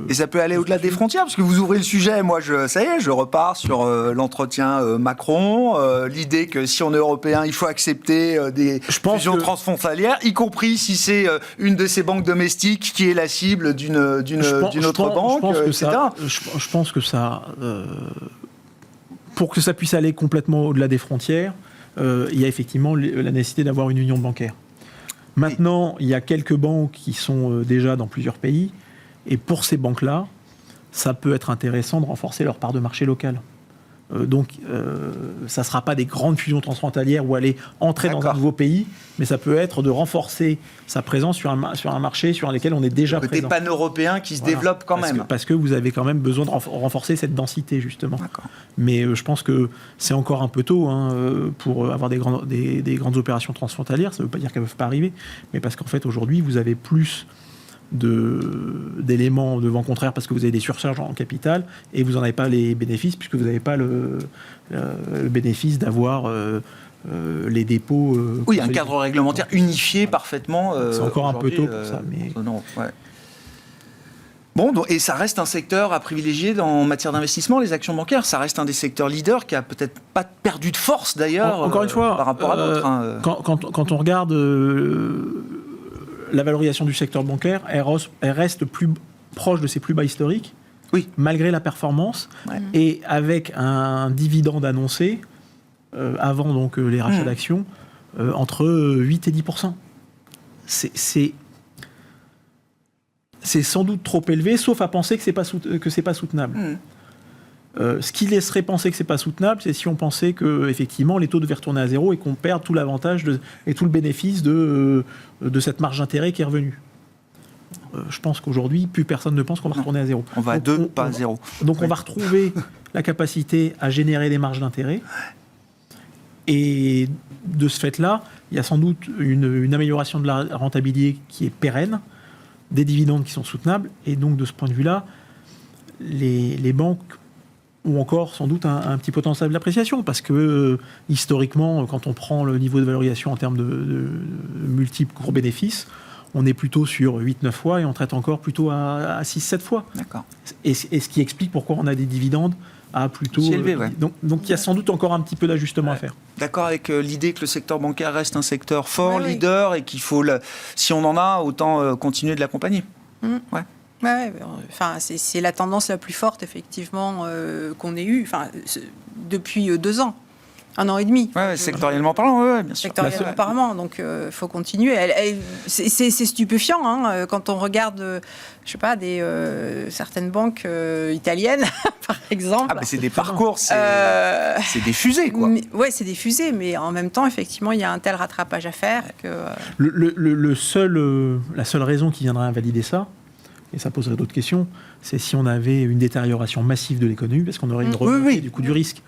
Et ça peut aller au-delà des frontières, parce que vous ouvrez le sujet. Moi, ça y est, je repars sur l'entretien Macron, l'idée que si on est européen, il faut accepter des fusions transfrontalières, y compris si c'est une de ces banques domestiques qui est la cible d'une autre banque, etc. Je pense que ça... pour que ça puisse aller complètement au-delà des frontières, il y a effectivement la nécessité d'avoir une union bancaire. Maintenant, il y a quelques banques qui sont déjà dans plusieurs pays, et pour ces banques-là, ça peut être intéressant de renforcer leur part de marché local. Donc, ça ne sera pas des grandes fusions transfrontalières où aller entrer dans un nouveau pays, mais ça peut être de renforcer sa présence sur un marché sur lequel on est déjà présent. Côté pan-européen qui se développe quand même. Parce que vous avez quand même besoin de renforcer cette densité, justement. Mais je pense que c'est encore un peu tôt pour avoir des grandes opérations transfrontalières. Ça ne veut pas dire qu'elles ne peuvent pas arriver, mais parce qu'en fait, aujourd'hui, vous avez plus d'éléments de vent contraire parce que vous avez des surcharges en capital et vous n'en avez pas les bénéfices puisque vous n'avez pas le bénéfice d'avoir les dépôts. Oui, un cadre réglementaire unifié parfaitement. C'est encore un peu tôt pour ça. Mais... Bon, et ça reste un secteur à privilégier en matière d'investissement, les actions bancaires. Ça reste un des secteurs leaders qui a peut-être pas perdu de force d'ailleurs. Encore une fois, par rapport à d'autres. Quand on regarde la valorisation du secteur bancaire, elle reste plus proche de ses plus bas historiques, malgré la performance, et avec un dividende annoncé, avant donc les rachats d'actions, entre 8 et 10%. C'est sans doute trop élevé, sauf à penser que c'est pas soutenable. Ce qui laisserait penser que c'est pas soutenable, c'est si on pensait que effectivement les taux devaient retourner à zéro et qu'on perde tout l'avantage et tout le bénéfice de cette marge d'intérêt qui est revenue. Je pense qu'aujourd'hui, plus personne ne pense qu'on va retourner à zéro. On va à 2, pas à 0. Donc on va retrouver la capacité à générer des marges d'intérêt. Et de ce fait-là, il y a sans doute une amélioration de la rentabilité qui est pérenne, des dividendes qui sont soutenables. Et donc de ce point de vue-là, les banques ont encore sans doute un petit potentiel d'appréciation, parce que historiquement, quand on prend le niveau de valorisation en termes de multiples cours bénéfices, on est plutôt sur 8-9 fois et on traite encore plutôt à 6-7 fois. D'accord. Et ce qui explique pourquoi on a des dividendes à plutôt... élevé, donc il y a sans doute encore un petit peu d'ajustement à faire. D'accord avec l'idée que le secteur bancaire reste un secteur fort, leader, et qu'il faut, si on en a, autant continuer de l'accompagner. Enfin, c'est la tendance la plus forte, effectivement, qu'on ait eue depuis 2 ans. 1 an et demi. Sectoriellement parlant, bien sûr. Sectoriellement parlant, donc il faut continuer. C'est stupéfiant quand on regarde, je sais pas, certaines banques italiennes, par exemple. C'est des parcours, c'est des fusées, quoi. Oui, c'est des fusées, mais en même temps, effectivement, il y a un tel rattrapage à faire que... La seule raison qui viendrait invalider ça, et ça poserait d'autres questions, c'est si on avait une détérioration massive de l'économie, parce qu'on aurait une remontée du coût du risque.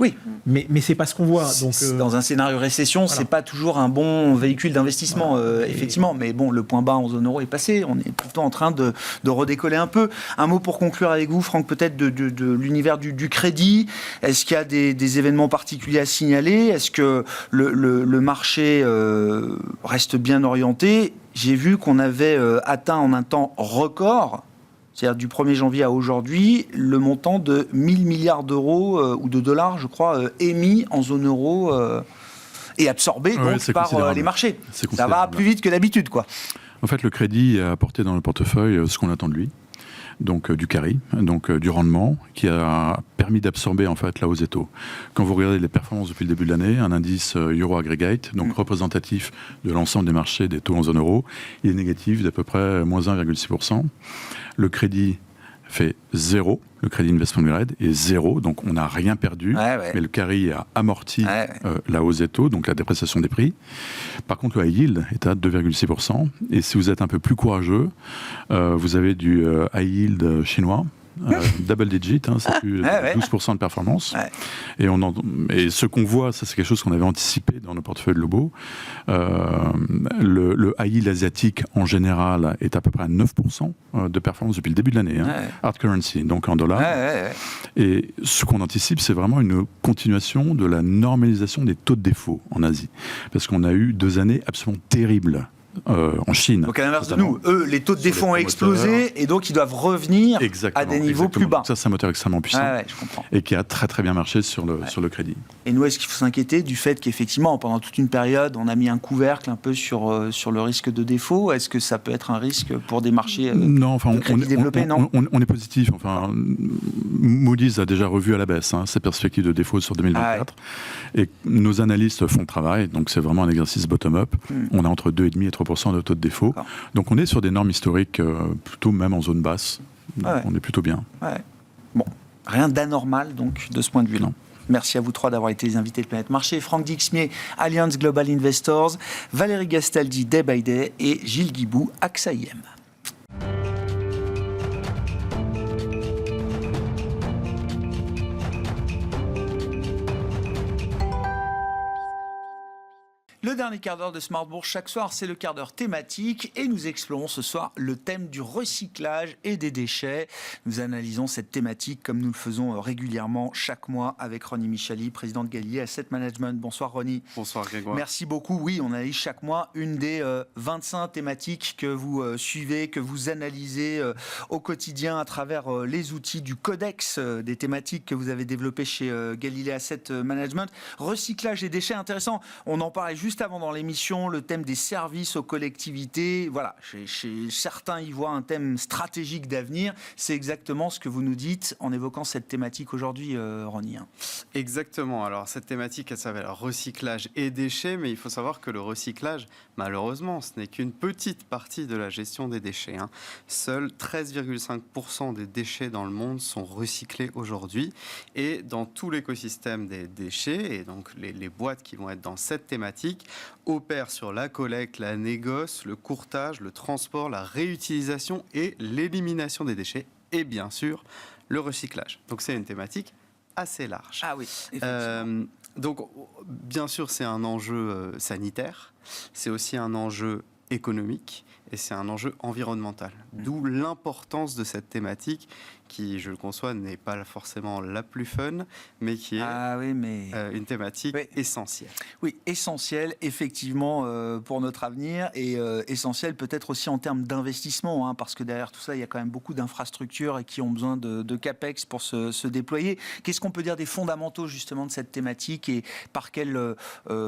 Mais c'est pas ce qu'on voit. Donc, dans un scénario récession, c'est pas toujours un bon véhicule d'investissement, effectivement. Mais bon, le point bas en zone euro est passé. On est plutôt en train de redécoller un peu. Un mot pour conclure avec vous, Franck, peut-être de l'univers du crédit. Est-ce qu'il y a des événements particuliers à signaler? Est-ce que le marché reste bien orienté? J'ai vu qu'on avait atteint en un temps record, c'est-à-dire du 1er janvier à aujourd'hui, le montant de 1000 milliards d'euros ou de dollars, je crois, émis en zone euro et absorbé par les marchés. Ça va plus vite que d'habitude, quoi. En fait, le crédit a apporté dans le portefeuille ce qu'on attend de lui. Donc du carry, donc du rendement, qui a permis d'absorber en fait la hausse des taux. Quand vous regardez les performances depuis le début de l'année, un indice Euro Aggregate, donc représentatif de l'ensemble des marchés des taux en zone euro, il est négatif d'à peu près moins 1,6%. Le crédit fait 0, le crédit investment grade est 0, donc on n'a rien perdu, mais le carry a amorti la hausse des taux, donc la dépréciation des prix. Par contre, le high yield est à 2,6%, et si vous êtes un peu plus courageux, vous avez du high yield chinois, double digit, c'est plus 12% de performance. Et ce qu'on voit, ça c'est quelque chose qu'on avait anticipé dans nos portefeuilles de Lobo. Le high yield asiatique en général est à peu près à 9% de performance depuis le début de l'année. Hard currency, donc en dollars. Et ce qu'on anticipe, c'est vraiment une continuation de la normalisation des taux de défaut en Asie. Parce qu'on a eu 2 années absolument terribles. En Chine. Donc à l'inverse de nous, eux, les taux de défaut ont explosé et donc ils doivent revenir à des niveaux plus bas. Ça, c'est un moteur extrêmement puissant je comprends. Et qui a très très bien marché sur le crédit. Et nous, est-ce qu'il faut s'inquiéter du fait qu'effectivement, pendant toute une période, on a mis un couvercle un peu sur le risque de défaut? Est-ce que ça peut être un risque pour des marchés de crédit développés? On est positif. Enfin, Moody's a déjà revu à la baisse ses perspectives de défaut sur 2024. Et nos analystes font le travail, donc c'est vraiment un exercice bottom-up. On a entre 2,5 et 3% 53% de taux de défaut. D'accord. Donc on est sur des normes historiques plutôt même en zone basse. Ouais. On est plutôt bien. Ouais. Bon, rien d'anormal donc de ce point de vue-là. Non. Merci à vous trois d'avoir été les invités de Planète Marché. Franck Dixmier, Allianz Global Investors, Valérie Gastaldi, Day by Day et Gilles Guibou, AXA IM. Le dernier quart d'heure de Smart Bourse chaque soir, c'est le quart d'heure thématique et nous explorons ce soir le thème du recyclage et des déchets. Nous analysons cette thématique comme nous le faisons régulièrement chaque mois avec Ronnie Michali, président de Galilée Asset Management. Bonsoir Ronnie. Bonsoir Grégoire. Merci beaucoup. Oui, on analyse chaque mois une des 25 thématiques que vous suivez, que vous analysez au quotidien à travers les outils du codex des thématiques que vous avez développé chez Galilée Asset Management. Recyclage et déchets, intéressant. On en parlait juste avant dans l'émission, le thème des services aux collectivités. Voilà, chez certains y voient un thème stratégique d'avenir. C'est exactement ce que vous nous dites en évoquant cette thématique aujourd'hui, Ronnie. Exactement. Alors cette thématique, elle s'appelle recyclage et déchets, mais il faut savoir que le recyclage, malheureusement, ce n'est qu'une petite partie de la gestion des déchets. Seuls 13,5% des déchets dans le monde sont recyclés aujourd'hui. Et dans tout l'écosystème des déchets, et donc les boîtes qui vont être dans cette thématique, opèrent sur la collecte, la négoce, le courtage, le transport, la réutilisation et l'élimination des déchets, et bien sûr, le recyclage. Donc c'est une thématique assez large. Ah oui, effectivement. Donc, bien sûr, c'est un enjeu sanitaire, c'est aussi un enjeu économique et c'est un enjeu environnemental. D'où l'importance de cette thématique qui, je le conçois, n'est pas forcément la plus fun, mais qui est une thématique essentielle. Oui, essentielle, effectivement, pour notre avenir et essentielle peut-être aussi en termes d'investissement, parce que derrière tout ça, il y a quand même beaucoup d'infrastructures et qui ont besoin de CAPEX pour se déployer. Qu'est-ce qu'on peut dire des fondamentaux, justement, de cette thématique et par quels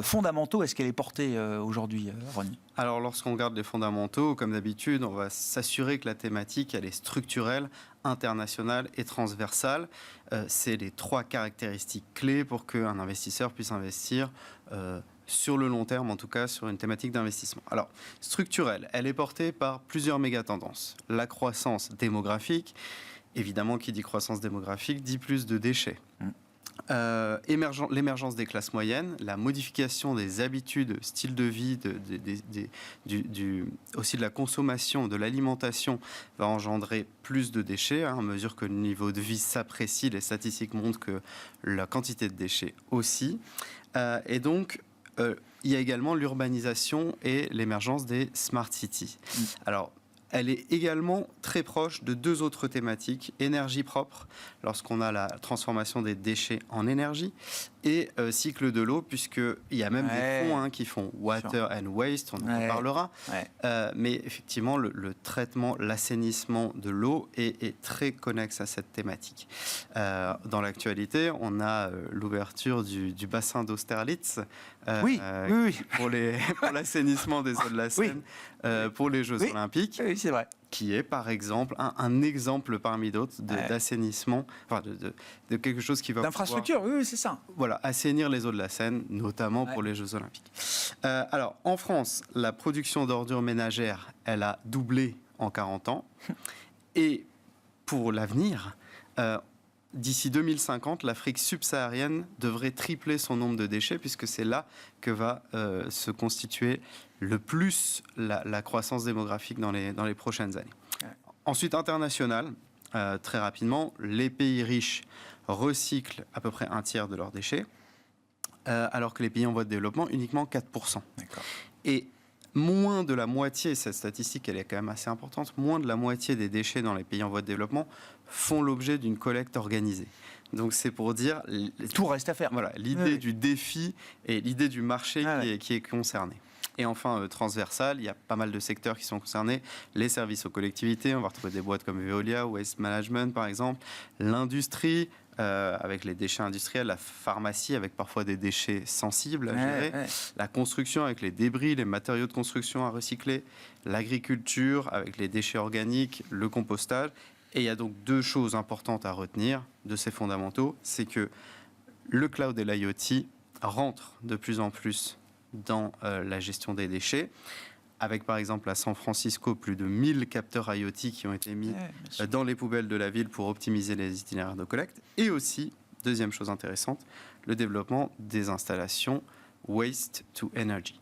fondamentaux est-ce qu'elle est portée aujourd'hui, Ronnie ? Alors, lorsqu'on regarde les fondamentaux, comme d'habitude, on va s'assurer que la thématique, elle est structurelle, internationale et transversale. C'est les trois caractéristiques clés pour qu'un investisseur puisse investir sur le long terme, en tout cas sur une thématique d'investissement. Alors, structurelle, elle est portée par plusieurs méga-tendances. La croissance démographique, évidemment, qui dit croissance démographique, dit plus de déchets. L'émergence des classes moyennes, la modification des habitudes, style de vie, aussi de la consommation, de l'alimentation, va engendrer plus de déchets. À mesure que le niveau de vie s'apprécie, les statistiques montrent que la quantité de déchets aussi. Et donc, il y a également l'urbanisation et l'émergence des smart cities. Alors, elle est également très proche de deux autres thématiques, énergie propre, lorsqu'on a la transformation des déchets en énergie, et cycle de l'eau, puisqu'il y a même des fonds qui font water and waste, on en parlera. Mais effectivement, le traitement, l'assainissement de l'eau est très connexe à cette thématique. Dans l'actualité, on a l'ouverture du bassin d'Austerlitz pour l'assainissement des eaux de la Seine pour les Jeux Olympiques. Oui, c'est vrai. Qui est par exemple un exemple parmi d'autres d'assainissement, enfin de quelque chose qui va d'infrastructure, oui, c'est ça. Voilà, assainir les eaux de la Seine, notamment pour les Jeux Olympiques. Alors, en France, la production d'ordures ménagères, elle a doublé en 40 ans. Et pour l'avenir, d'ici 2050, l'Afrique subsaharienne devrait tripler son nombre de déchets, puisque c'est là que va se constituer le plus la croissance démographique dans les prochaines années. Ensuite, international, très rapidement, les pays riches recyclent à peu près un tiers de leurs déchets, alors que les pays en voie de développement, uniquement 4%. D'accord. Et moins de la moitié, cette statistique elle est quand même assez importante, moins de la moitié des déchets dans les pays en voie de développement font l'objet d'une collecte organisée. Donc c'est pour dire... Tout reste à faire. Voilà, l'idée du défi et l'idée du marché qui est concernée. Et enfin, transversal, il y a pas mal de secteurs qui sont concernés. Les services aux collectivités, on va retrouver des boîtes comme Veolia, Waste Management par exemple, l'industrie, avec les déchets industriels, la pharmacie avec parfois des déchets sensibles à gérer, la construction avec les débris, les matériaux de construction à recycler, l'agriculture avec les déchets organiques, le compostage. Et il y a donc deux choses importantes à retenir de ces fondamentaux, c'est que le cloud et l'IoT rentrent de plus en plus dans la gestion des déchets. avec par exemple à San Francisco plus de 1000 capteurs IoT qui ont été mis dans les poubelles de la ville pour optimiser les itinéraires de collecte. Et aussi, deuxième chose intéressante, le développement des installations Waste to Energy.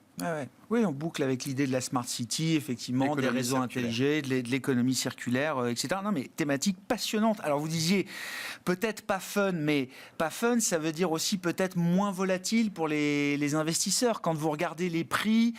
Oui, on boucle avec l'idée de la Smart City, effectivement, des réseaux intelligents, de l'économie circulaire, etc. Non, mais thématique passionnante. Alors, vous disiez, peut-être pas fun, mais pas fun, ça veut dire aussi peut-être moins volatile pour les investisseurs. Quand vous regardez les prix,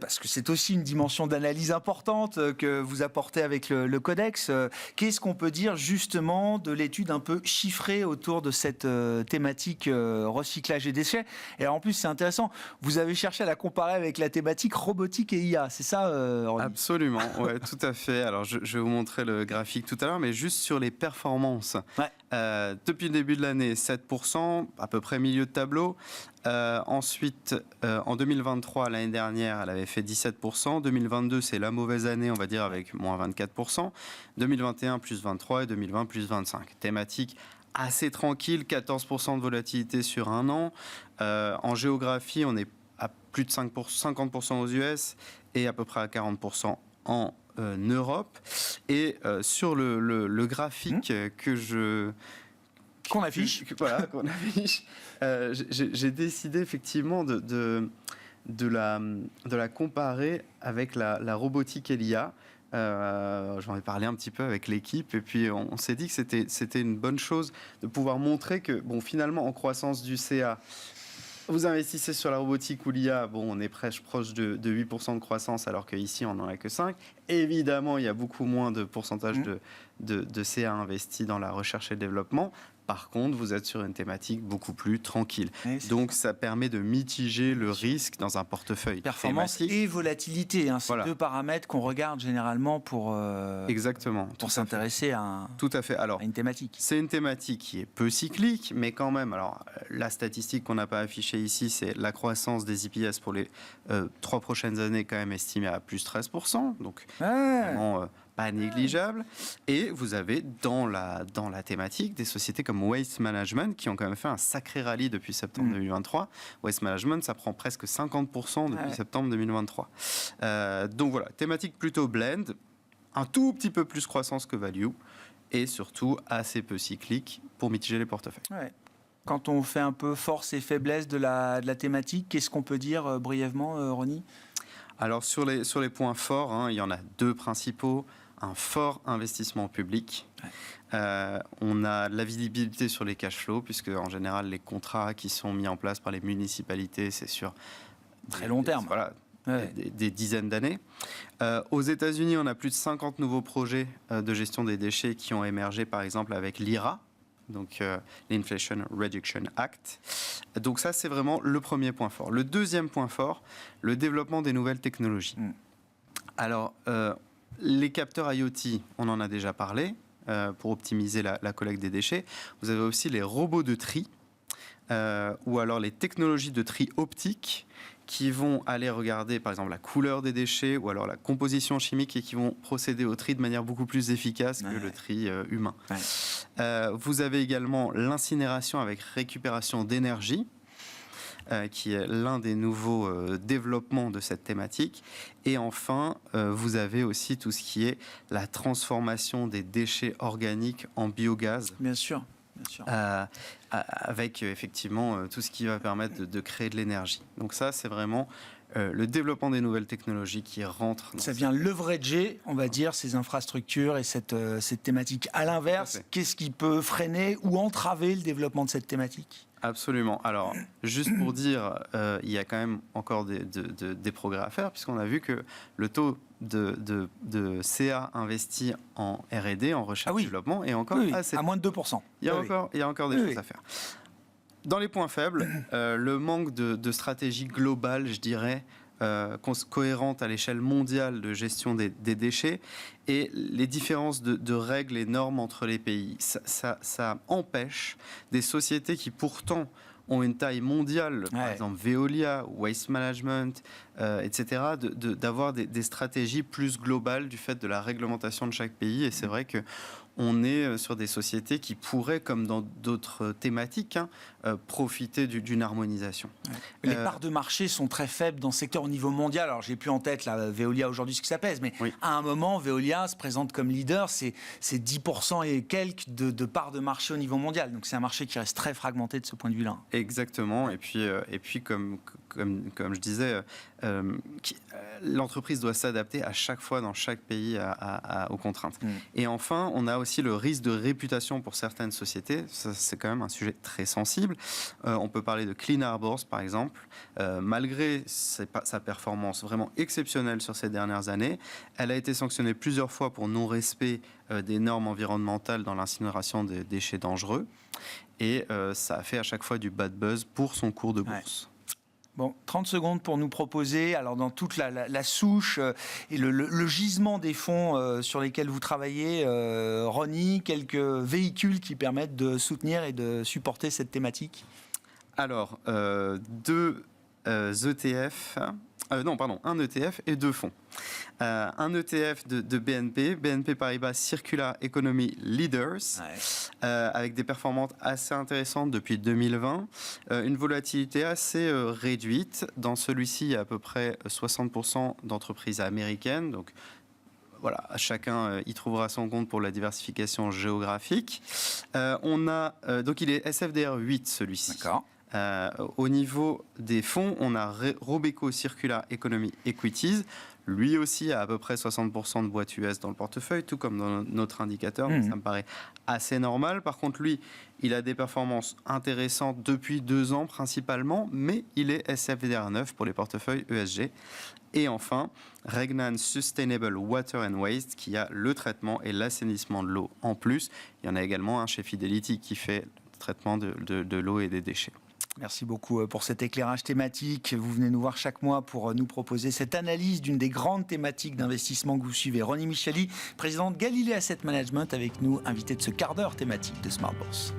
parce que c'est aussi une dimension d'analyse importante que vous apportez avec le Codex, qu'est-ce qu'on peut dire justement de l'étude un peu chiffrée autour de cette thématique recyclage et déchets? Et alors, en plus, c'est intéressant, vous avez cherché à la comparer avec la thématique robotique et IA, c'est ça, Ronny? Absolument, ouais, tout à fait. Alors, je vais vous montrer le graphique tout à l'heure, mais juste sur les performances. Depuis le début de l'année, 7%, à peu près milieu de tableau. Ensuite, en 2023, l'année dernière, elle avait fait 17%. 2022, c'est la mauvaise année, on va dire, avec moins 24%. 2021, plus 23%, et 2020, plus 25%. Thématique assez tranquille, 14% de volatilité sur un an. En géographie, on est à plus de 50% aux US et à peu près à 40% en Europe. Et sur le graphique qu'on affiche, qu'on affiche, j'ai décidé effectivement de la comparer avec la robotique et l'IA. J'en ai parlé un petit peu avec l'équipe et puis on s'est dit que c'était une bonne chose de pouvoir montrer que, bon, finalement, en croissance du CA, vous investissez sur la robotique ou l'IA, bon, on est proche de 8% de croissance, alors qu'ici, on n'en a que 5%. Évidemment, il y a beaucoup moins de pourcentage de CA investi dans la recherche et le développement. Par contre, vous êtes sur une thématique beaucoup plus tranquille. Donc, ça permet de mitiger le risque dans un portefeuille. Performance thématique et volatilité, hein, c'est deux paramètres qu'on regarde généralement pour s'intéresser à une thématique. C'est une thématique qui est peu cyclique, mais quand même, alors la statistique qu'on n'a pas affichée ici, c'est la croissance des EPS pour les 3 prochaines années, quand même estimée à plus 13%. Donc, vraiment, pas négligeable. Et vous avez dans la thématique des sociétés comme Waste Management qui ont quand même fait un sacré rallye depuis septembre 2023. Waste Management, ça prend presque 50% depuis septembre 2023. Donc voilà, thématique plutôt blend, un tout petit peu plus croissance que value et surtout assez peu cyclique pour mitiger les portefeuilles. Quand on fait un peu force et faiblesse de la thématique, qu'est-ce qu'on peut dire brièvement, Ronny? Alors sur les points forts, il y en a deux principaux. Un fort investissement public. On a de la visibilité sur les cash flows, puisque en général, les contrats qui sont mis en place par les municipalités, c'est sur très long terme. Des dizaines d'années. Aux États-Unis, on a plus de 50 nouveaux projets de gestion des déchets qui ont émergé, par exemple, avec l'IRA, donc l'Inflation Reduction Act. Donc ça, c'est vraiment le premier point fort. Le deuxième point fort, le développement des nouvelles technologies. Alors, les capteurs IoT, on en a déjà parlé, pour optimiser la collecte des déchets. Vous avez aussi les robots de tri, ou alors les technologies de tri optique qui vont aller regarder, par exemple, la couleur des déchets ou alors la composition chimique et qui vont procéder au tri de manière beaucoup plus efficace que le tri humain. Vous avez également l'incinération avec récupération d'énergie, qui est l'un des nouveaux développements de cette thématique. Et enfin, vous avez aussi tout ce qui est la transformation des déchets organiques en biogaz. Bien sûr. Avec effectivement tout ce qui va permettre de créer de l'énergie. Donc ça, c'est vraiment le développement des nouvelles technologies qui rentrent. Ça vient leverager, on va dire, ces infrastructures et cette thématique. À l'inverse, qu'est-ce qui peut freiner ou entraver le développement de cette thématique ? Absolument. Alors, juste pour dire, il y a quand même encore des progrès à faire, puisqu'on a vu que le taux de CA investi en R&D, en recherche et développement, est encore assez... à moins de 2%. Il y a encore des choses à faire. Dans les points faibles, le manque de stratégie globale, je dirais, cohérente à l'échelle mondiale de gestion des déchets et les différences de règles et normes entre les pays. Ça empêche des sociétés qui pourtant ont une taille mondiale, par exemple Veolia, Waste Management, etc., d'avoir des stratégies plus globales du fait de la réglementation de chaque pays. Et c'est vrai que on est sur des sociétés qui pourraient, comme dans d'autres thématiques, profiter d'une harmonisation. Ouais. Les parts de marché sont très faibles dans ce secteur au niveau mondial. Alors, j'ai plus en tête Veolia aujourd'hui ce que ça pèse, mais à un moment, Veolia se présente comme leader. C'est 10% et quelques de parts de marché au niveau mondial. Donc, c'est un marché qui reste très fragmenté de ce point de vue-là. Exactement. Et puis comme je disais, l'entreprise doit s'adapter à chaque fois dans chaque pays aux contraintes. Et enfin, on a aussi le risque de réputation pour certaines sociétés. Ça, c'est quand même un sujet très sensible. On peut parler de Clean Harbors, par exemple. Malgré sa performance vraiment exceptionnelle sur ces dernières années, elle a été sanctionnée plusieurs fois pour non-respect des normes environnementales dans l'incinération des déchets dangereux. Et ça a fait à chaque fois du bad buzz pour son cours de bourse. Bon, 30 secondes pour nous proposer, alors dans toute la souche et le gisement des fonds sur lesquels vous travaillez, Ronnie, quelques véhicules qui permettent de soutenir et de supporter cette thématique? Alors, deux ETF... un ETF et 2 fonds. Un ETF de BNP Paribas Circular Economy Leaders, avec des performances assez intéressantes depuis 2020, une volatilité assez réduite. Dans celui-ci, il y a à peu près 60% d'entreprises américaines, donc voilà, chacun y trouvera son compte pour la diversification géographique. Donc il est SFDR 8 celui-ci. D'accord. Au niveau des fonds, on a Robeco Circular Economy Equities. Lui aussi a à peu près 60% de boîtes US dans le portefeuille, tout comme dans notre indicateur. Donc ça me paraît assez normal. Par contre, lui, il a des performances intéressantes depuis 2 ans principalement, mais il est SFDR 9 pour les portefeuilles ESG. Et enfin, Regnan Sustainable Water and Waste, qui a le traitement et l'assainissement de l'eau en plus. Il y en a également un chez Fidelity qui fait le traitement de l'eau et des déchets. Merci beaucoup pour cet éclairage thématique. Vous venez nous voir chaque mois pour nous proposer cette analyse d'une des grandes thématiques d'investissement que vous suivez. Ronnie Micheli, président de Galilée Asset Management, avec nous, invité de ce quart d'heure thématique de Smart Bourse.